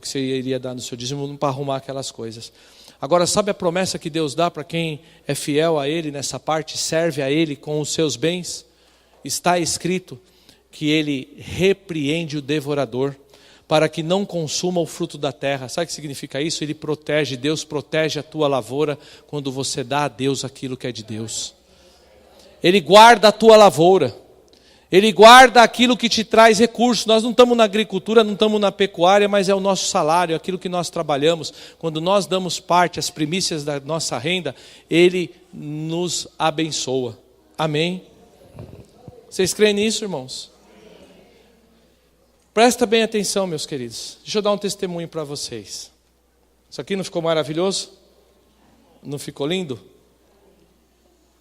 você iria dar no seu dízimo para arrumar aquelas coisas. Agora, sabe a promessa que Deus dá para quem é fiel a Ele nessa parte, serve a Ele com os seus bens? Está escrito que Ele repreende o devorador, para que não consuma o fruto da terra. Sabe o que significa isso? Ele protege, Deus protege a tua lavoura quando você dá a Deus aquilo que é de Deus. Ele guarda a tua lavoura. Ele guarda aquilo que te traz recursos. Nós não estamos na agricultura, não estamos na pecuária, mas é o nosso salário, aquilo que nós trabalhamos. Quando nós damos parte, as primícias da nossa renda, Ele nos abençoa. Amém? Vocês creem nisso, irmãos? Presta bem atenção, meus queridos. Deixa eu dar um testemunho para vocês. Isso aqui não ficou maravilhoso? Não ficou lindo?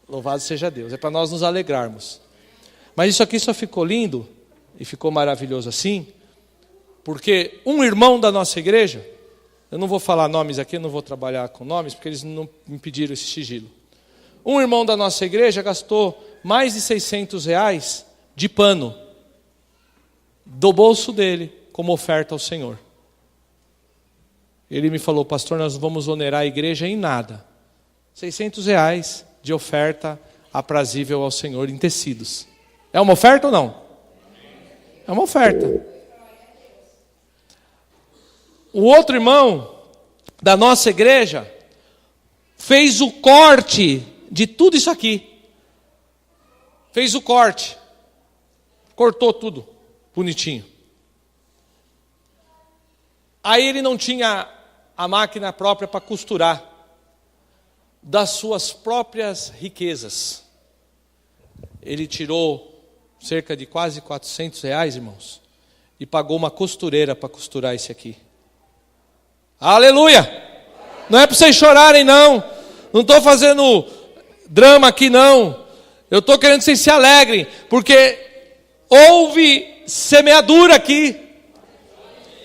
Louvado seja Deus. É para nós nos alegrarmos. Mas isso aqui só ficou lindo e ficou maravilhoso assim, porque um irmão da nossa igreja, eu não vou falar nomes aqui, eu não vou trabalhar com nomes, porque eles não me pediram esse sigilo. Um irmão da nossa igreja gastou mais de R$600 de pano, do bolso dele, como oferta ao Senhor. Ele me falou, pastor, nós vamos onerar a igreja em nada. R$600 de oferta aprazível ao Senhor em tecidos. É uma oferta ou não? É uma oferta. O outro irmão da nossa igreja fez o corte de tudo isso aqui. Fez o corte. Cortou tudo. Bonitinho. Aí ele não tinha a máquina própria para costurar. Das suas próprias riquezas. Ele tirou cerca de quase R$400, irmãos, e pagou uma costureira para costurar esse aqui. Aleluia! Não é para vocês chorarem, não. Não estou fazendo drama aqui, não. Eu estou querendo que vocês se alegrem, porque houve semeadura aqui.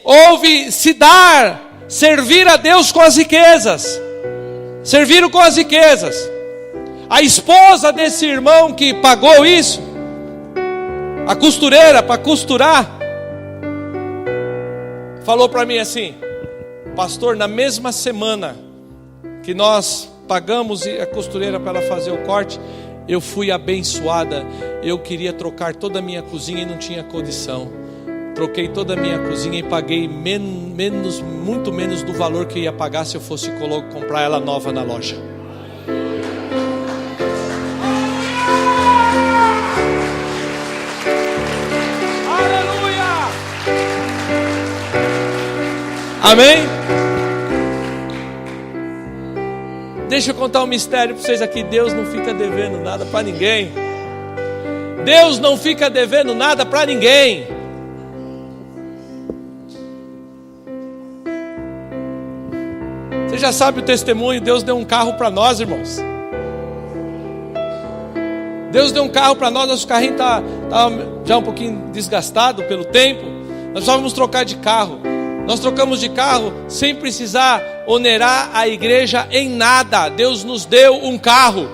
Houve se dar, servir a Deus com as riquezas. Serviram com as riquezas. A esposa desse irmão que pagou isso, a costureira para costurar, falou para mim assim, pastor, na mesma semana que nós pagamos a costureira para ela fazer o corte, eu fui abençoada. Eu queria trocar toda a minha cozinha e não tinha condição. troquei toda a minha cozinha e paguei muito menos do valor que eu ia pagar se eu fosse comprar ela nova na loja. Aleluia! Amém? Deixa eu contar um mistério para vocês aqui. Deus não fica devendo nada para ninguém. Deus não fica devendo nada para ninguém. Você já sabe o testemunho. Deus deu um carro para nós, irmãos. Deus deu um carro para nós. Nosso carrinho está já um pouquinho desgastado pelo tempo. Nós precisávamos trocar de carro. Nós trocamos de carro sem precisar onerar a igreja em nada. Deus nos deu um carro.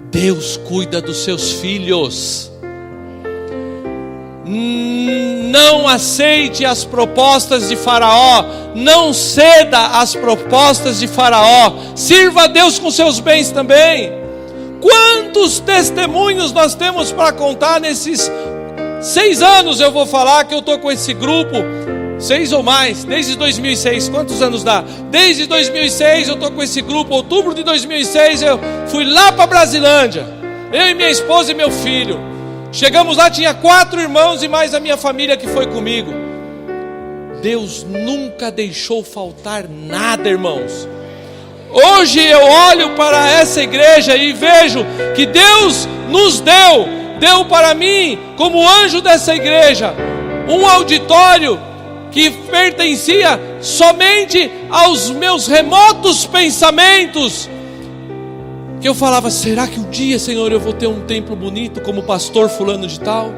Deus cuida dos seus filhos. Não aceite as propostas de Faraó. Não ceda às propostas de Faraó. Sirva a Deus com seus bens também. Quantos testemunhos nós temos para contar nesses 6 anos? Eu vou falar que eu estou com esse grupo, 6 ou mais, desde 2006. Quantos anos dá? Desde 2006 eu estou com esse grupo. Outubro de 2006 eu fui lá para Brasilândia, eu e minha esposa e meu filho. Chegamos lá, tinha 4 irmãos e mais a minha família que foi comigo. Deus nunca deixou faltar nada, irmãos. Hoje eu olho para essa igreja e vejo que Deus nos deu para mim, como anjo dessa igreja, um auditório que pertencia somente aos meus remotos pensamentos. Que eu falava, será que um dia, Senhor, eu vou ter um templo bonito como o pastor fulano de tal?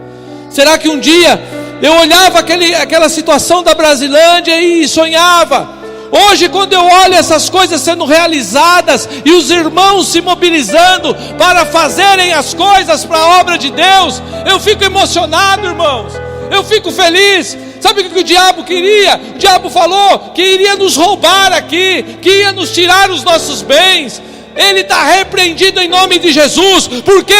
Será que um dia eu olhava aquela situação da Brasilândia e sonhava? Hoje, quando eu olho essas coisas sendo realizadas e os irmãos se mobilizando para fazerem as coisas para a obra de Deus, eu fico emocionado, irmãos. Eu fico feliz. Sabe o que o diabo queria? O diabo falou que iria nos roubar aqui, que ia nos tirar os nossos bens. Ele está repreendido em nome de Jesus, porque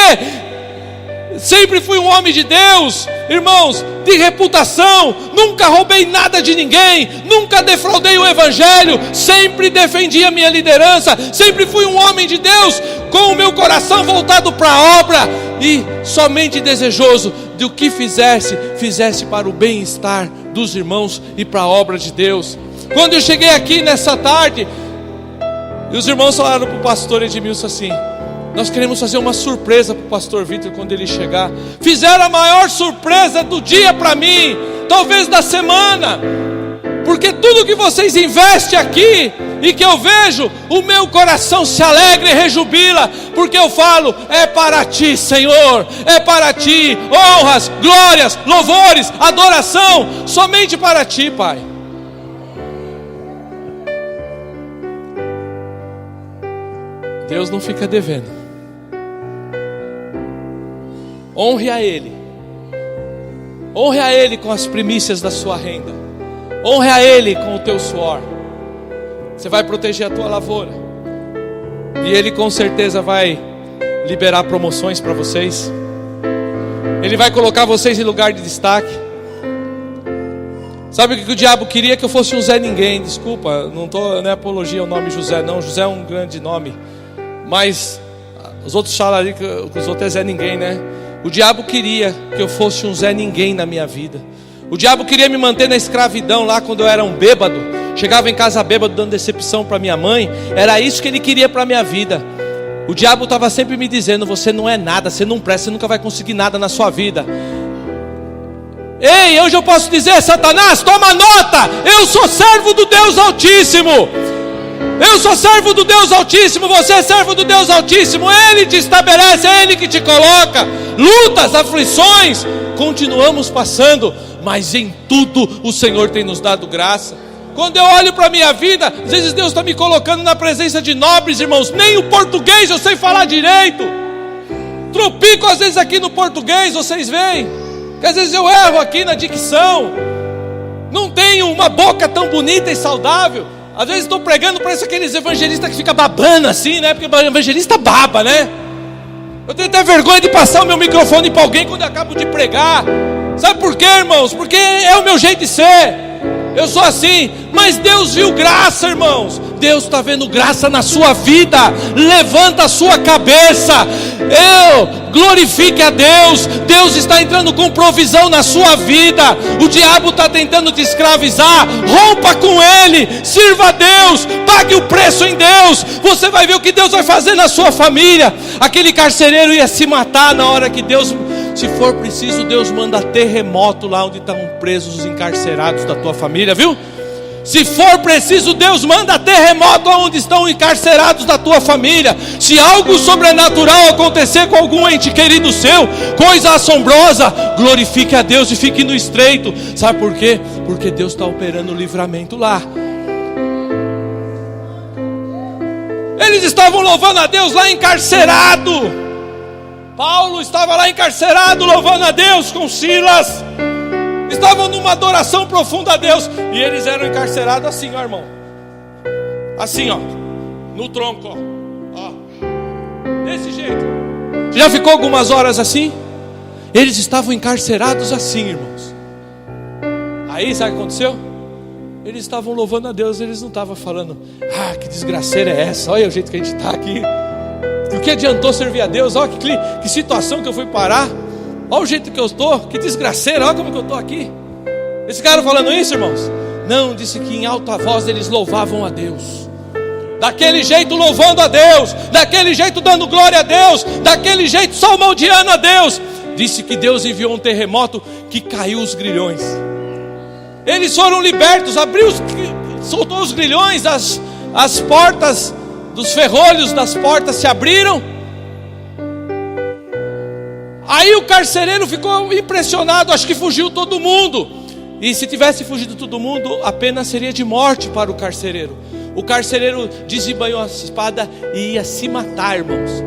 sempre fui um homem de Deus, irmãos, de reputação. Nunca roubei nada de ninguém, nunca defraudei o evangelho, sempre defendi a minha liderança, sempre fui um homem de Deus, com o meu coração voltado para a obra e somente desejoso de o que fizesse para o bem-estar dos irmãos e para a obra de Deus. Quando eu cheguei aqui nessa tarde, e os irmãos falaram para o pastor Edmilson assim: nós queremos fazer uma surpresa para o pastor Vitor quando ele chegar. Fizeram a maior surpresa do dia para mim, talvez da semana, porque tudo que vocês investem aqui e que eu vejo, o meu coração se alegra e rejubila, porque eu falo, é para ti, Senhor, é para ti, honras, glórias, louvores, adoração, somente para ti, Pai. Deus não fica devendo. Honre a Ele. Honre a Ele com as primícias da sua renda. Honre a Ele com o teu suor. Você vai proteger a tua lavoura. E Ele com certeza vai liberar promoções para vocês. Ele vai colocar vocês em lugar de destaque. Sabe o que o diabo queria? Que eu fosse um Zé Ninguém. Desculpa, não é apologia ao nome José, não. José é um grande nome. Mas os outros falam ali que os outros é Zé Ninguém, né? O diabo queria que eu fosse um Zé Ninguém na minha vida. O diabo queria me manter na escravidão lá quando eu era um bêbado. Chegava em casa bêbado dando decepção para minha mãe. Era isso que ele queria para a minha vida. O diabo estava sempre me dizendo: você não é nada, você não presta, você nunca vai conseguir nada na sua vida. Ei, hoje eu posso dizer: Satanás, toma nota, eu sou servo do Deus Altíssimo. Eu sou servo do Deus Altíssimo, você é servo do Deus Altíssimo. Ele te estabelece, é Ele que te coloca. Lutas, aflições, continuamos passando, mas em tudo o Senhor tem nos dado graça. Quando eu olho para a minha vida, às vezes Deus está me colocando na presença de nobres, irmãos. Nem o português eu sei falar direito. Tropico às vezes aqui no português, vocês veem que às vezes eu erro aqui na dicção. Não tenho uma boca tão bonita e saudável. Às vezes estou pregando, parece aqueles evangelistas que ficam babando assim, né? Porque evangelista baba, né? Eu tenho até vergonha de passar o meu microfone para alguém quando eu acabo de pregar. Sabe por quê, irmãos? Porque é o meu jeito de ser. Eu sou assim, mas Deus viu graça, irmãos. Deus está vendo graça na sua vida. Levanta a sua cabeça. Glorifique a Deus. Deus está entrando com provisão na sua vida. O diabo está tentando te escravizar. Rompa com ele, sirva a Deus, pague o preço em Deus. Você vai ver o que Deus vai fazer na sua família. Aquele carcereiro ia se matar na hora que Deus... Se for preciso, Deus manda terremoto lá onde estão presos os encarcerados da tua família, viu? Se for preciso, Deus manda terremoto onde estão encarcerados da tua família. Se algo sobrenatural acontecer com algum ente querido seu, coisa assombrosa, glorifique a Deus e fique no estreito. Sabe por quê? Porque Deus está operando o livramento lá. Eles estavam louvando a Deus lá encarcerado. Paulo estava lá encarcerado, louvando a Deus com Silas. Estavam numa adoração profunda a Deus. E eles eram encarcerados assim, ó, irmão. Assim, ó. No tronco, ó. Desse jeito. Já ficou algumas horas assim? Eles estavam encarcerados assim, irmãos. Aí, sabe o que aconteceu? Eles estavam louvando a Deus. Eles não estavam falando: ah, que desgraceira é essa? Olha o jeito que a gente está aqui. O que adiantou servir a Deus? Olha que situação que eu fui parar. Olha o jeito que eu estou. Que desgraceira, olha como que eu estou aqui. Esse cara falando isso, irmãos? Não, disse que em alta voz eles louvavam a Deus. Daquele jeito louvando a Deus. Daquele jeito dando glória a Deus. Daquele jeito salmodiando a Deus. Disse que Deus enviou um terremoto que caiu os grilhões. Eles foram libertos. Soltou os grilhões. As portas dos ferrolhos das portas se abriram. Aí o carcereiro ficou impressionado. Acho que fugiu todo mundo. E se tivesse fugido todo mundo, a pena seria de morte para o carcereiro. O carcereiro desembanhou a espada e ia se matar, irmãos.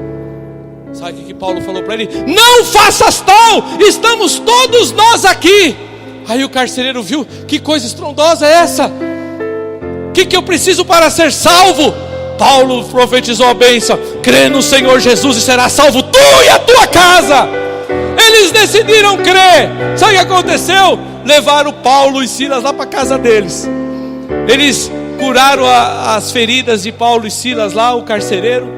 Sabe o que Paulo falou para ele? Não faças tal, estamos todos nós aqui. Aí o carcereiro viu: que coisa estrondosa é essa? O que eu preciso para ser salvo? Paulo profetizou a bênção: crê no Senhor Jesus e será salvo tu e a tua casa. Eles decidiram crer. Sabe o que aconteceu? Levaram Paulo e Silas lá para a casa deles. Eles curaram as feridas de Paulo e Silas lá, o carcereiro.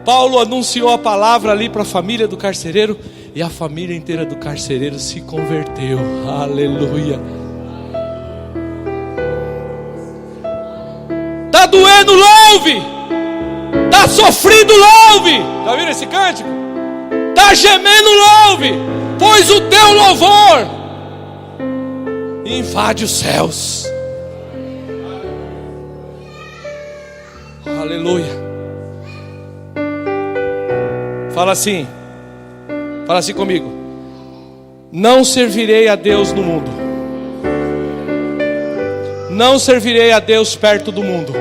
Paulo anunciou a palavra ali para a família do carcereiro. E a família inteira do carcereiro se converteu. Aleluia. Tá doendo, louve. Tá sofrido, louve. Já viram esse cântico? Tá gemendo, louve. Pois o teu louvor invade os céus. Aleluia. Fala assim comigo: não servirei a Deus no mundo. Não servirei a Deus perto do mundo.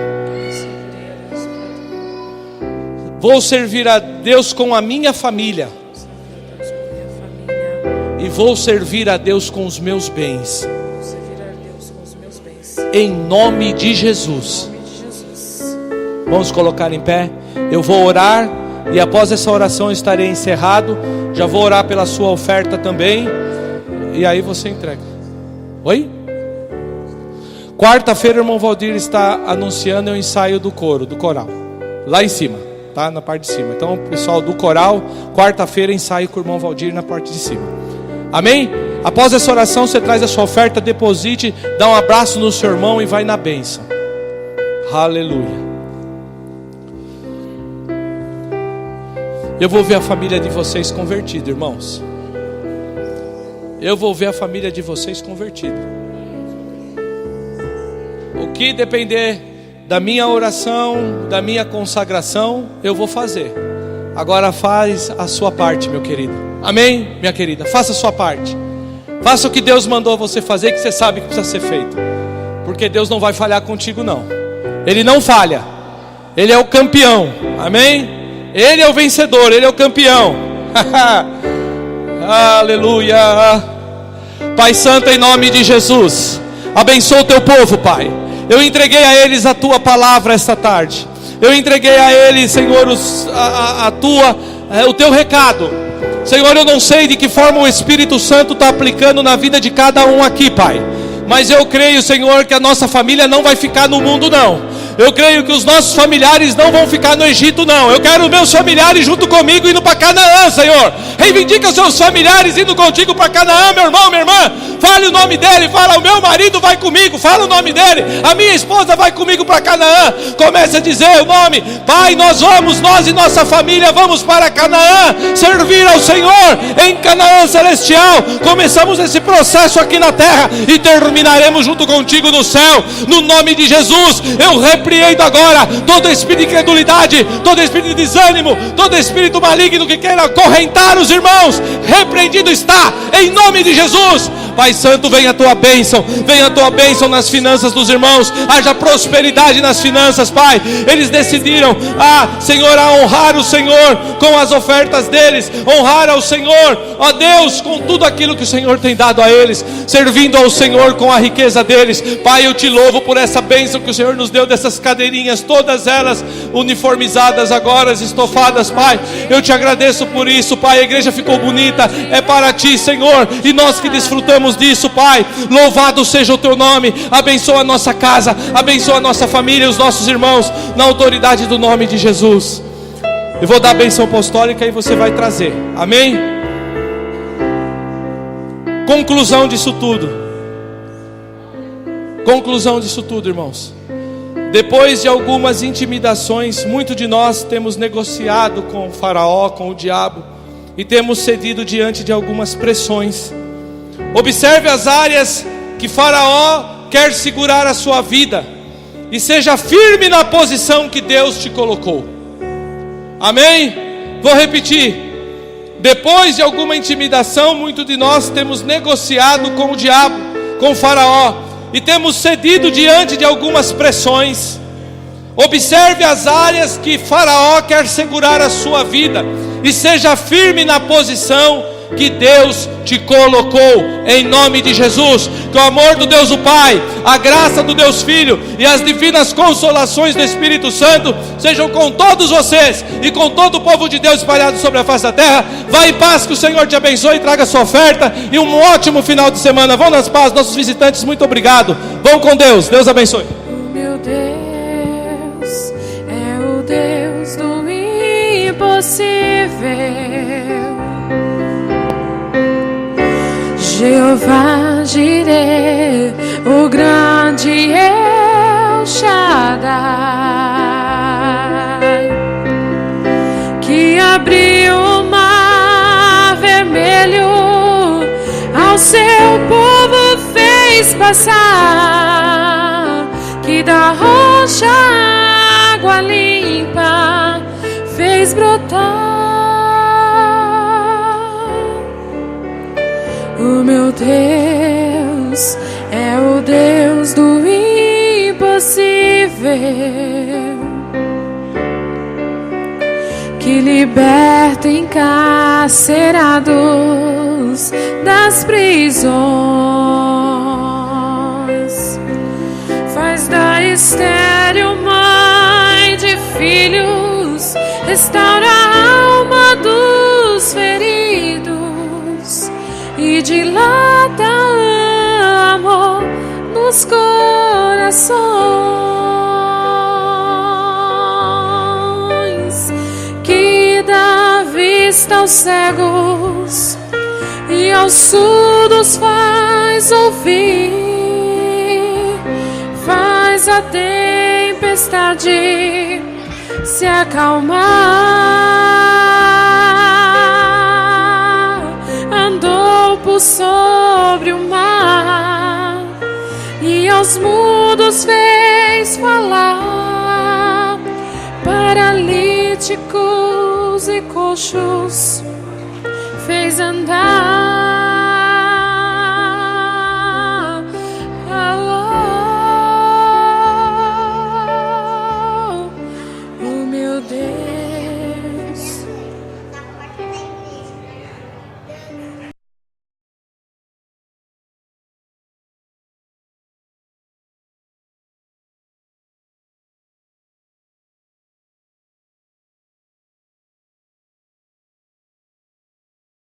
Vou servir a Deus com a minha família. E vou servir a Deus com os meus bens. Em nome de Jesus. Vamos colocar em pé. Eu vou orar. E após essa oração eu estarei encerrado. Já vou orar pela sua oferta também. E aí você entrega. Oi? Quarta-feira o irmão Valdir está anunciando o ensaio do coro, do coral. Lá em cima, tá? Na parte de cima. Então, pessoal do coral, quarta-feira ensaio com o irmão Valdir na parte de cima. Amém? Após essa oração você traz a sua oferta, deposite, dá um abraço no seu irmão e vai na bênção. Aleluia. Eu vou ver a família de vocês convertida, irmãos. Eu vou ver a família de vocês convertida. O que depender da minha oração, da minha consagração, eu vou fazer. Agora faz a sua parte, meu querido. Amém, minha querida? Faça a sua parte. Faça o que Deus mandou você fazer, que você sabe que precisa ser feito. Porque Deus não vai falhar contigo, não. Ele não falha. Ele é o campeão. Amém? Ele é o vencedor, Ele é o campeão. Aleluia. Pai Santo, em nome de Jesus, abençoa o teu povo, Pai. Eu entreguei a eles a tua palavra esta tarde. Eu entreguei a eles, Senhor, a tua o teu recado. Senhor, eu não sei de que forma o Espírito Santo está aplicando na vida de cada um aqui, Pai. Mas eu creio, Senhor, que a nossa família não vai ficar no mundo, não. Eu creio que os nossos familiares não vão ficar no Egito, não. Eu quero meus familiares junto comigo indo para Canaã, Senhor. Reivindica os seus familiares indo contigo para Canaã, meu irmão, minha irmã. Fale o nome dele, fala: o meu marido vai comigo. Fala o nome dele: a minha esposa vai comigo para Canaã. Comece a dizer o nome: Pai, nós e nossa família vamos para Canaã, servir ao Senhor em Canaã celestial. Começamos esse processo aqui na terra e terminaremos junto contigo no céu, no nome de Jesus. Eu repreendo agora todo espírito de incredulidade, todo espírito de desânimo, todo espírito maligno que queira acorrentar os irmãos. Repreendido está, em nome de Jesus. Pai Santo, venha a tua bênção nas finanças dos irmãos. Haja prosperidade nas finanças, Pai. Eles decidiram, Senhor, a honrar o Senhor com as ofertas deles, honrar ao Senhor, ó Deus, com tudo aquilo que o Senhor tem dado a eles, servindo ao Senhor com a riqueza deles. Pai, eu te louvo por essa bênção que o Senhor nos deu, dessas cadeirinhas, todas elas uniformizadas agora, estofadas, Pai. Eu te agradeço por isso, Pai. A igreja ficou bonita, é para ti, Senhor, e nós que desfrutamos disso, Pai. Louvado seja o teu nome. Abençoa a nossa casa, abençoa a nossa família, os nossos irmãos, na autoridade do nome de Jesus. Eu vou dar a bênção apostólica e você vai trazer, amém? Conclusão disso tudo, irmãos. Depois de algumas intimidações, muitos de nós temos negociado com o Faraó, com o diabo, e temos cedido diante de algumas pressões. Observe as áreas que Faraó quer segurar a sua vida, e seja firme na posição que Deus te colocou. Amém? Vou repetir. Depois de alguma intimidação, muitos de nós temos negociado com o diabo, com o Faraó, e temos cedido diante de algumas pressões. Observe as áreas que Faraó quer segurar a sua vida, e seja firme na posição que Deus te colocou, em nome de Jesus. Que o amor do Deus o Pai, a graça do Deus Filho e as divinas consolações do Espírito Santo sejam com todos vocês e com todo o povo de Deus espalhado sobre a face da terra. Vá em paz, que o Senhor te abençoe e traga sua oferta, e um ótimo final de semana. Vão nas paz, nossos visitantes, muito obrigado. Vão com Deus, Deus abençoe. O meu Deus é o Deus do impossível, Jeová Jireh, o grande El Shaddai, que abriu o mar vermelho, ao seu povo fez passar, que da rocha água limpa fez brotar. O meu Deus é o Deus do impossível, que liberta encarcerados das prisões, faz da estéril mãe de filhos, restaura a alma dos feridos e dilata amor nos corações, que dá vista aos cegos e aos surdos faz ouvir, faz a tempestade se acalmar, andou por sobre o mar e aos mudos fez falar, paralíticos e coxos fez andar.